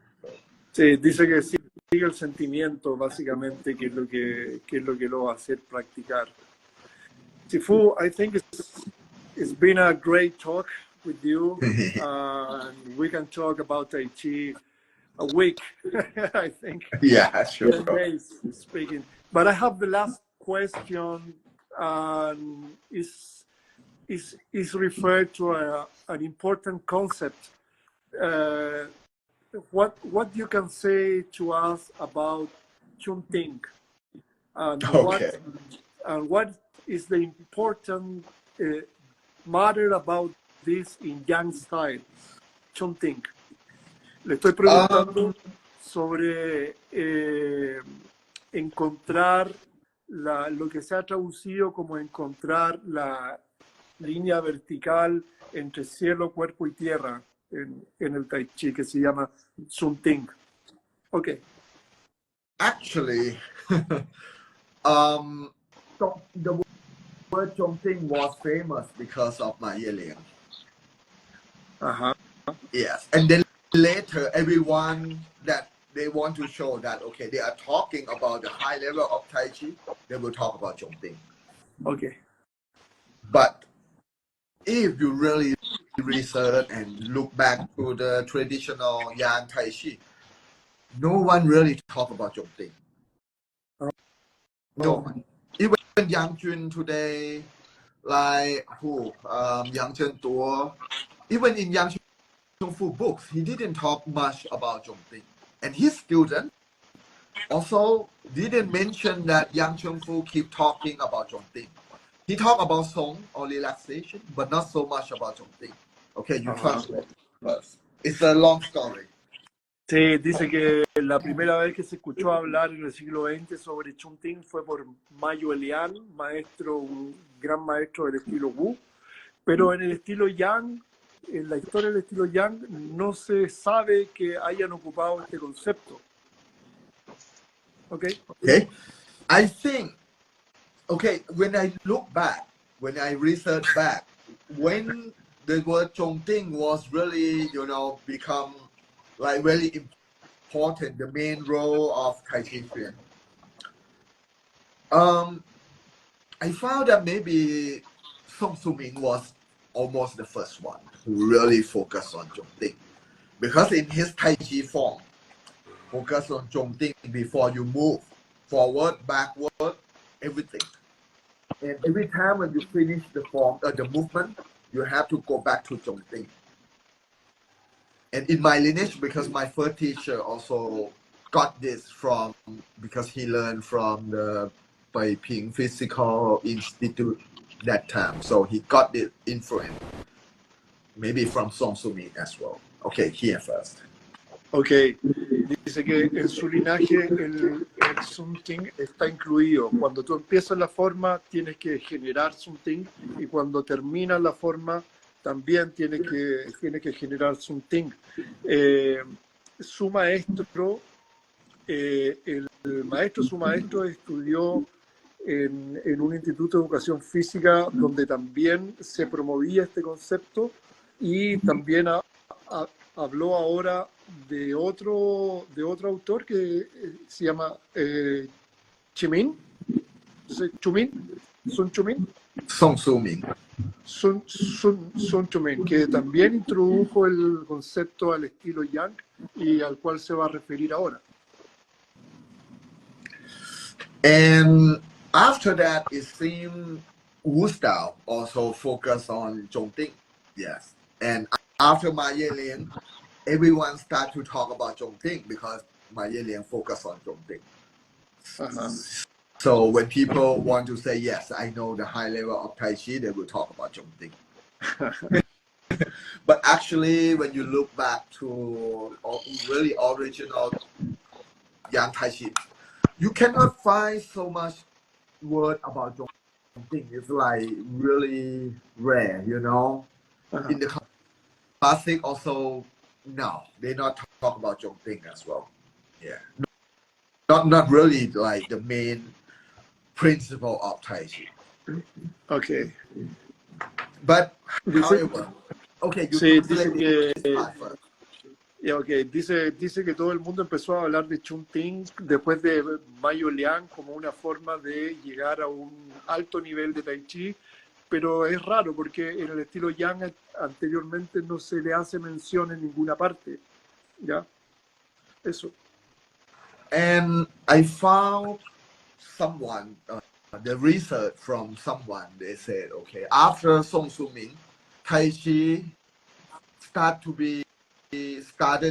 Sí, dice que sigue el sentimiento, básicamente, que es lo que lo va a hacer practicar. Sifu, I think it's been a great talk with you. We can talk about Taichi a week, I think. Yeah, sure. 10 days speaking. But I have the last question, is referred to an important concept. What you can say to us about Chunting, and Okay. what is the important matter about this in Yang style, Chunting? Le estoy preguntando sobre encontrar lo que se ha traducido como encontrar la línea vertical entre cielo, cuerpo y tierra en el Taichi, que se llama Chunting. Okay. Actually, the word Chongqing was famous because of my Liang. Yes, and then later everyone that they want to show that, okay, they are talking about the high level of Tai Chi, they will talk about Chongqing. Okay. But if you really research and look back to the traditional Yang Tai Chi, no one really talk about Chongqing. No one. Even Yang Jun today, like who, Yang Chen Duo, even in Yang Chong Fu books, he didn't talk much about Chongqing. And his student also didn't mention that Yang Chong Fu keep talking about Chongqing. He talked about song or relaxation, but not so much about Chongqing. Okay, you translate first. It's a long story. Sí, dice que la primera vez que se escuchó hablar en el siglo XX sobre Chunting fue por Mayo Elian, un gran maestro del estilo Wu, pero en el estilo Yang, en la historia del estilo Yang, no se sabe que hayan ocupado este concepto. Okay. Okay. I think, okay, when I look back, when I research back, when the word Chongting was really, become like really important, the main role of Taichi Chuan. I found that maybe Song Suming was almost the first one who really focused on Chongting. Because in his Tai Chi form, focus on Chongting before you move, forward, backward, everything. And every time when you finish the form, the movement, you have to go back to Chongting. And in my lineage, because my first teacher also got this from, because he learned from the Beiping Physical Institute that time. So he got the influence, maybe from Song Sumi as well. Okay, here first. Ok, dice que en su linaje el something está incluido. Cuando tú empiezas la forma, tienes que generar something, y cuando terminas la forma, también tienes que generar something. Su maestro, su maestro estudió en un instituto de educación física donde también se promovía este concepto, y también habló ahora de otro autor que se llama Chimin, Chumin, Sun Chumin. Song Suming. Sun Chumin, que también introdujo el concepto al estilo Yang y al cual se va a referir ahora. And after that, it seemed Wu style also focused on Zhongting. Yes. And after Ma Liang, everyone started to talk about Zhongting because Ma Liang focused on Zhongting. So when people want to say, yes, I know the high level of Tai Chi, they will talk about Zhongting. But actually, when you look back to really original Yang Tai Chi, you cannot find so much word about Zhongting. It's like really rare, In the classic also, no, they not talk about Zhongting as well. Yeah. Not really like the main principle of Tai Chi. Okay. But however, okay, you sí, translate this part first. Okay. Dice que todo el mundo empezó a hablar de Chongting después de Ma Liang como una forma de llegar a un alto nivel de Tai Chi, pero es raro porque en el estilo Yang anteriormente no se le hace mención en ninguna parte. ¿Ya? Eso. And I found someone, the research from someone, they said, okay, after Song Suming, Tai Chi started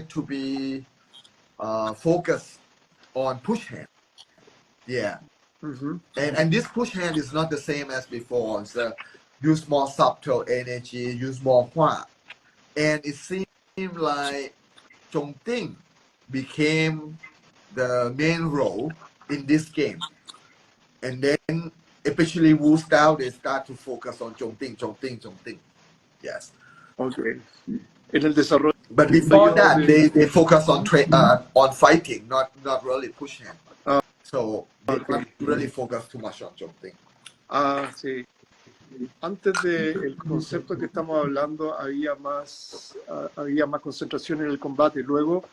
to be focused on push hand. Yeah. Mm-hmm. And this push hand is not the same as before. So use more subtle energy, use more hua. And it seemed like Zhongting became the main role in this game. And then, especially Wu style, they start to focus on Zhongting. Yes. Okay. En el desarrollo. But before that, they focus on fighting, not really push hand. So they don't really focus too much on Zhongting. Sí. Antes del concepto que estamos hablando había más concentración en el combate. Luego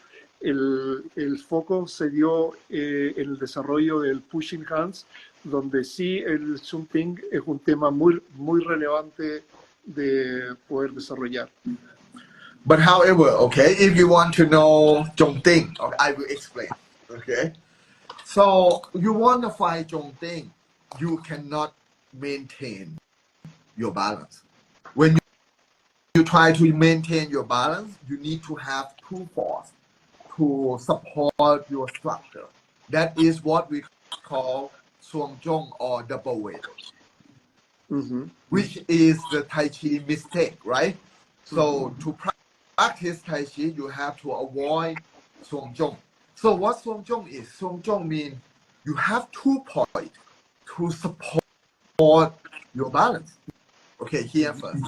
el foco se dio en el desarrollo del pushing hands, donde sí el something es un tema muy relevante de poder desarrollar. But however, okay, if you want to know Zhongting, okay, I will explain. Okay, so you want to fight Zhongting, you cannot maintain your balance. When you try to maintain your balance, you need to have two force to support your structure. That is what we call Suang Zhong or double weight, which is the Tai Chi mistake, right? So to practice Tai Chi, you have to avoid Suang Zhong. So what Suang Zhong is? Suang Zhong means you have 2 points to support your balance. Okay, here first.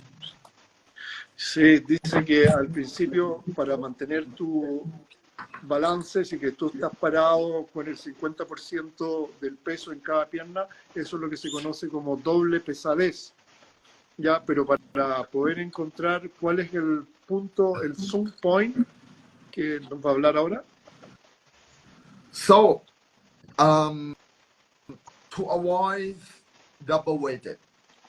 Sí, dice que al principio para mantener tu balances y que tú estás parado con el 50% del peso en cada pierna, eso es lo que se conoce como doble pesadez. Ya, pero para poder encontrar cuál es el punto, el zoom point, que nos va a hablar ahora. So, to avoid double weighted,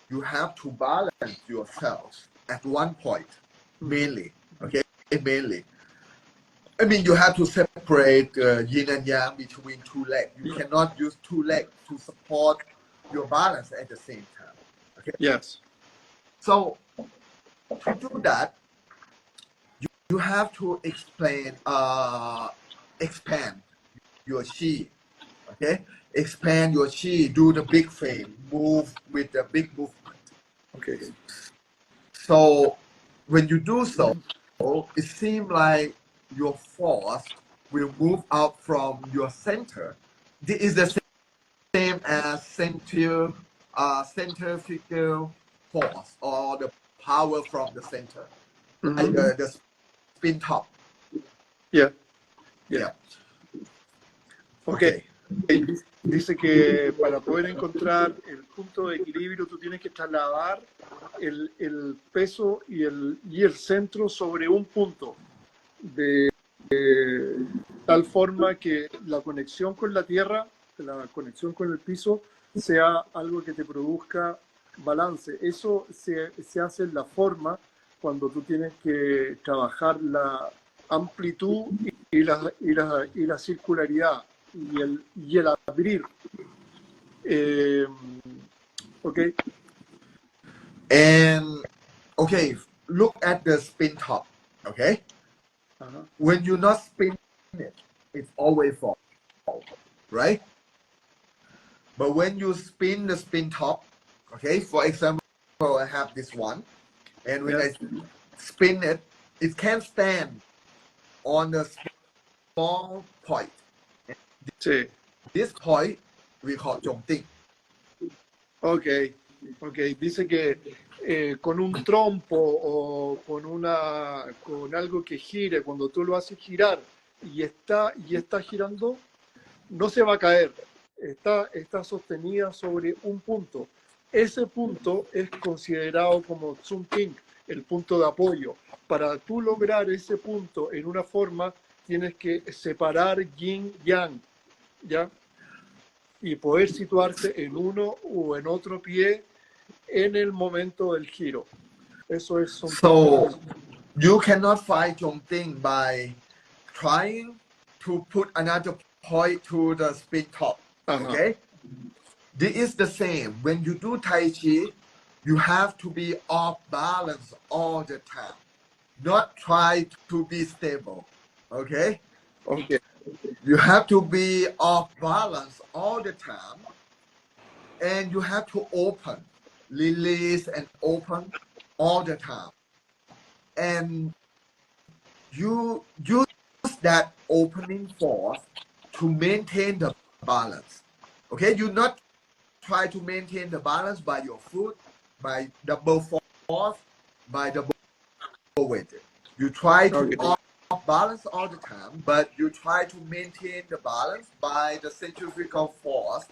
you have to balance yourself at one point, mainly. Okay, mainly. I mean, you have to separate yin and yang between two legs. You cannot use two legs to support your balance at the same time. Okay. Yes. So to do that, you have to expand your chi. Okay, expand your chi. Do the big frame. Move with the big movement. Okay. So when you do so, it seems like your force will move out from your center. This is the same as centrifugal force or the power from the center, like the spin top. Yeah. Yeah. Okay. Dice que para poder encontrar el punto de equilibrio tú tienes que trasladar el peso y el centro sobre un punto de tal forma que la conexión con la tierra, la conexión con el piso sea algo que te produzca balance. Eso se hace en la forma cuando tú tienes que trabajar la amplitud y la circularidad y el abrir. Okay. And okay, look at the spin top. Okay, when you not spin it, it's always fall, right? But when you spin the spin top, okay, for example, I have this one, and when I spin it, it can stand on the small point. Sí. This point we call Zhongding. Ok. Dice que con un trompo o con algo que gire, cuando tú lo haces girar y está girando, no se va a caer. Está sostenida sobre un punto. Ese punto es considerado como Zhongding, el punto de apoyo. Para tú lograr ese punto en una forma, tienes que separar yin-yang, ¿ya? Y poder situarse en uno o en otro pie en el momento del giro. Eso es un So you cannot find Zhongding by trying to put another point to the spin top. Okay, this is the same. When you do Tai Chi, you have to be off balance all the time, not try to be stable. Okay. You have to be off balance all the time, and you have to open, release, and open all the time. And you use that opening force to maintain the balance. Okay, you not try to maintain the balance by your foot, by double force, by double weight. You try to off balance all the time, but you try to maintain the balance by the centrifugal force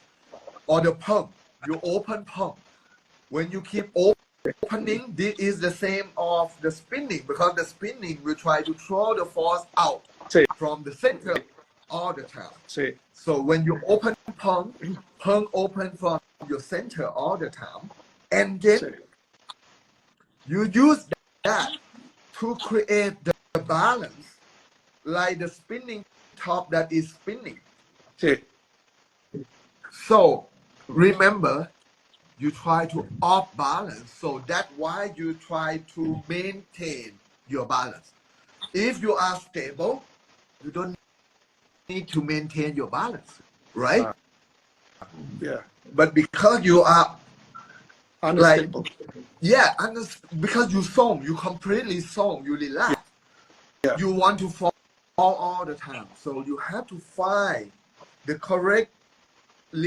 or the pump. You open pump. When you keep opening, this is the same of the spinning, because the spinning will try to throw the force out from the center all the time. So when you open pump open from your center all the time, and then you use that to create the balance, like the spinning top that is spinning. So remember, you try to off balance, so that's why you try to maintain your balance. If you are stable, you don't need to maintain your balance, right? Yeah. But because you are unstable, because you completely zone, you relax. You want to fall all the time, so you have to find the correct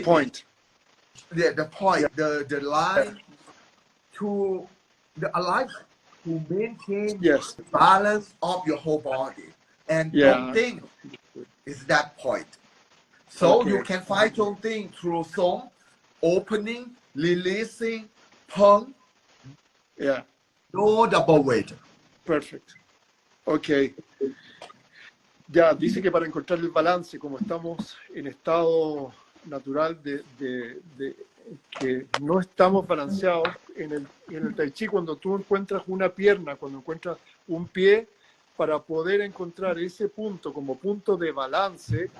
point. The point, the line to the alignment to maintain the balance of your whole body. And Zhongding is that point. So Okay. you can find something through song, opening, releasing, pong, Yeah, no double weight. perfect. Ok. Ya, dice que para encontrar el balance, como estamos en estado natural de que no estamos balanceados en el Tai Chi, cuando tú encuentras una pierna, cuando encuentras un pie, para poder encontrar ese punto como punto de balance,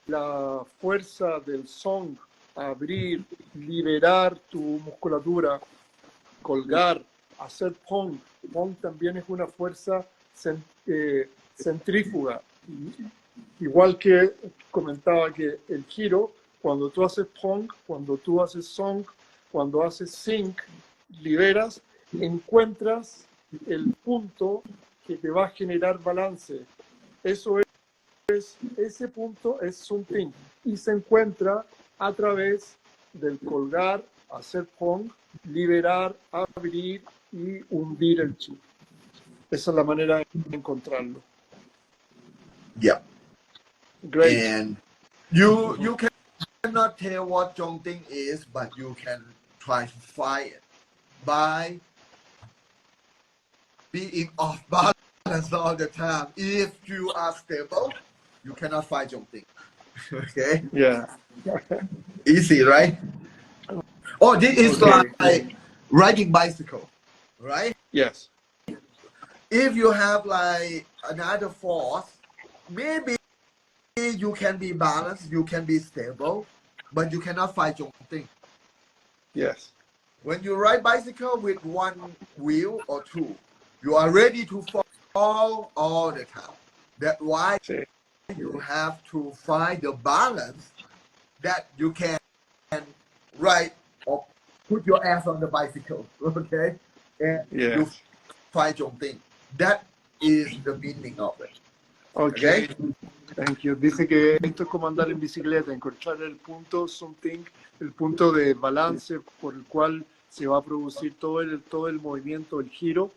la fuerza del song, abrir, liberar tu musculatura, colgar, hacer pong. Pong también es una fuerza centrífuga. Igual que comentaba que el giro, cuando tú haces pong, cuando tú haces song, cuando haces sync, liberas, encuentras el punto que te va a generar balance. Ese punto es something y se encuentra a través del colgar, hacer pong, liberar, abrir y hundir el chi. Esa es la manera de encontrarlo. Yeah. Great. And you cannot tell what Zhongting is, but you can try to find it by being off balance all the time. If you are stable, you cannot find Zhongting. Okay? Yeah. Easy, right? Oh, this is Okay. like riding bicycle, right? Yes. If you have like another force, maybe you can be balanced, you can be stable, but you cannot find Zhongting. Yes. When you ride bicycle with one wheel or two, you are ready to fall all the time. That's why Sí. you have to find the balance that you can ride or put your ass on the bicycle, okay? And Yes. you find Zhongting. That is the meaning of it. Okay. Thank you. Dice que esto es como andar en bicicleta, encontrar el punto something, el punto de balance por el cual se va a producir todo el movimiento, el giro.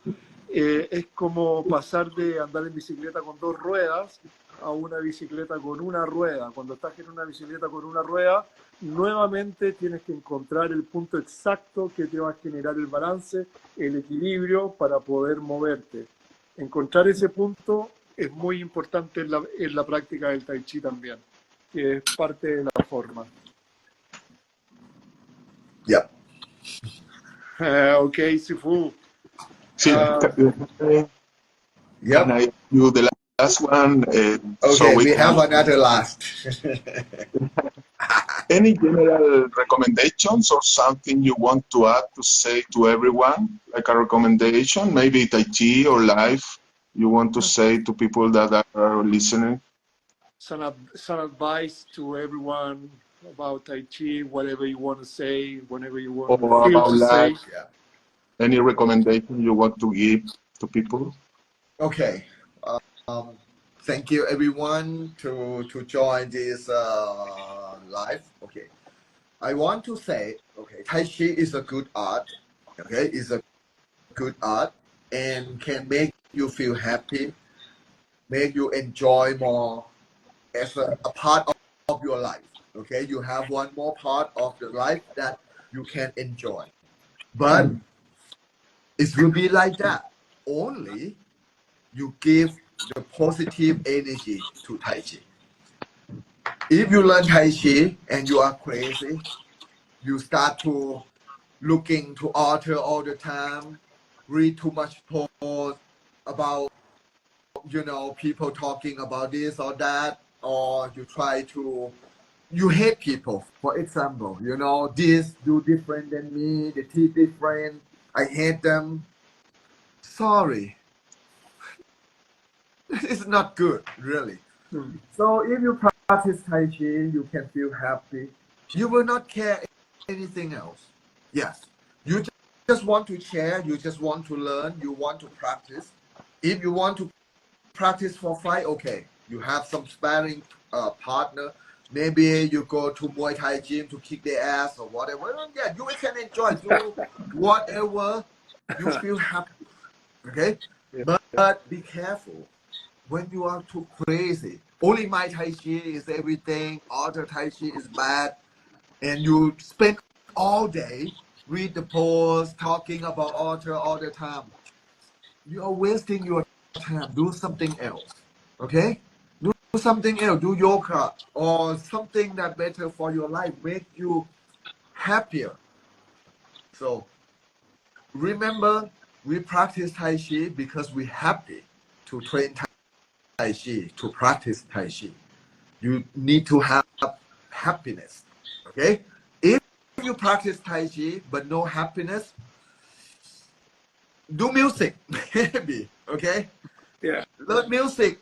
Es como pasar de andar en bicicleta con dos ruedas a una bicicleta con una rueda. Cuando estás en una bicicleta con una rueda, nuevamente tienes que encontrar el punto exacto que te va a generar el balance, el equilibrio para poder moverte. Encontrar ese punto es muy importante en la práctica del Tai Chi también, que es parte de la forma. Yeah. Ok, Sifu. Sí, Yep. can I do the last one? So Okay, we can have another last. any general recommendations or something you want to add to say to everyone, like a recommendation, maybe Tai Chi or life, you want to say to people that are listening? Some advice to everyone about Tai Chi, whatever you want to say, whenever you want to Or feel about to say. life, any recommendation you want to give to people? Okay. Thank you everyone to join this live. Okay. I want to say, okay, Tai Chi is a good art. Okay, is a good art and can make you feel happy, make you enjoy more as a part of your life. Okay, you have one more part of the life that you can enjoy. But it will be like that. Only you give the positive energy to Tai Chi. If you learn Tai Chi and you are crazy, you start to looking to alter all the time, read too much posts about, people talking about this or that, or you hate people. For example, this do different than me, the T different, I hate them. Sorry. It's not good, really. So if you practice Tai Chi, you can feel happy. You will not care anything else. Yes. You just want to share, you just want to learn, you want to practice. If you want to practice for fight, okay. You have some sparring partner. Maybe you go to Muay Thai gym to kick their ass or whatever. Yeah, you can enjoy, do whatever you feel happy. Okay? But be careful. when you are too crazy, only my Tai Chi is everything, other Tai Chi is bad, and you spend all day read the post, talking about author all the time, you are wasting your time. Do something else, okay? Do something else. Do yoga or something that better for your life, make you happier. So remember, we practice Tai Chi because we're happy to train Tai Chi, to practice Tai Chi. You need to have happiness, okay? If you practice Tai Chi but no happiness, do music, maybe, okay? Yeah. Learn music,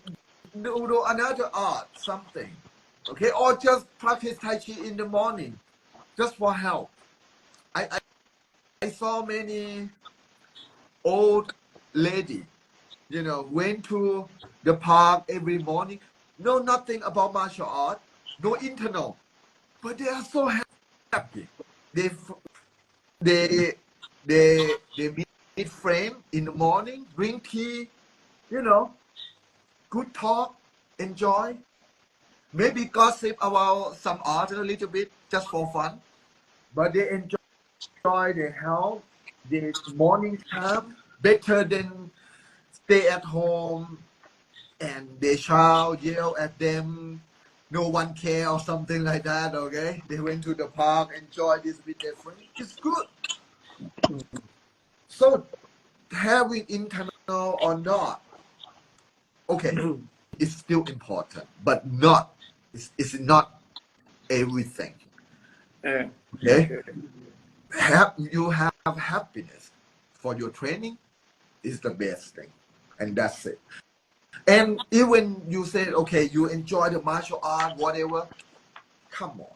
do another art, something, okay? Or just practice Tai Chi in the morning, just for health. I saw many old lady, went to the park every morning, know nothing about martial art, no internal, but they are so happy. They they meet friends in the morning, drink tea, good talk, enjoy, maybe gossip about some art a little bit just for fun, but they enjoy their health, their morning time better than stay at home and they shout, yell at them, no one care or something like that, okay? They went to the park, enjoy this with their friends. It's good. So having internal or not, okay, it's still important, but it's not everything. Okay? You have happiness for your training is the best thing, and that's it. And even you said, okay, you enjoy the martial art, whatever, come on.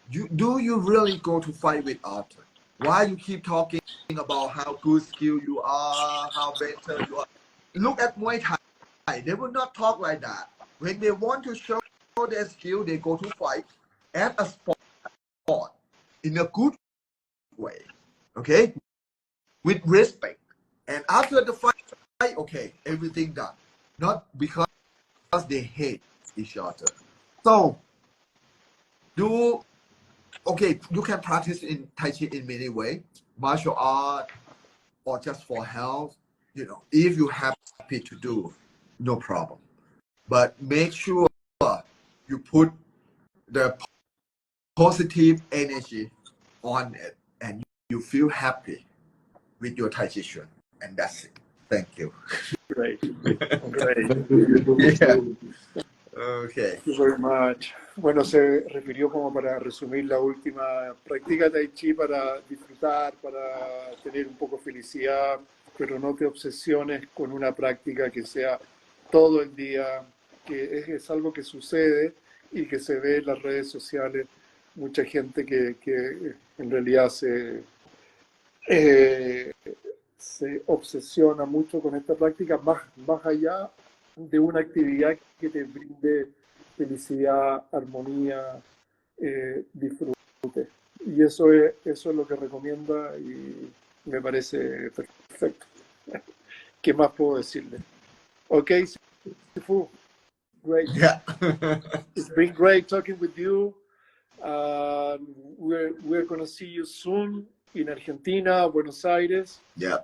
You really go to fight with Arthur? Why you keep talking about how good skill you are, how better you are? Look at Muay Thai. They will not talk like that. When they want to show their skill, they go to fight at a sport in a good way, okay? With respect. And after the fight, okay, everything done. Not because they hate each other. So, okay, you can practice in Tai Chi in many ways, martial art, or just for health. If you're happy to do, no problem. But make sure you put the positive energy on it and you feel happy with your Tai Chi Chuan. And that's it. Thank you. Great. Yeah. Okay. Thank you very much. Bueno, se refirió como para resumir la última práctica Tai Chi para disfrutar, para tener un poco de felicidad, pero no te obsesiones con una práctica que sea todo el día, que es algo que sucede y que se ve en las redes sociales. Mucha gente que en realidad se obsesiona mucho con esta práctica, más allá de una actividad que te brinde felicidad, armonía, disfrute. Y eso es lo que recomienda y me parece perfecto. ¿Qué más puedo decirle? Okay, Sifu, great. Yeah. It's been great talking with you. We're going to see you soon in Argentina, Buenos Aires. Yeah.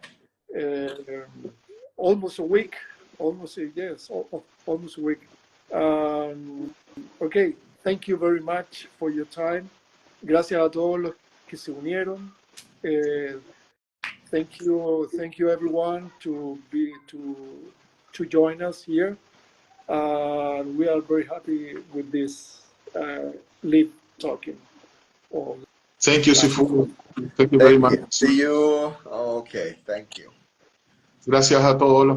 Almost a week. Almost a week. Okay, thank you very much for your time. Gracias a todos los que se unieron. Thank you everyone to join us here. We are very happy with this live talking. Thank you, Sifu. Thank you very much. See you. Okay, thank you. Gracias a todos los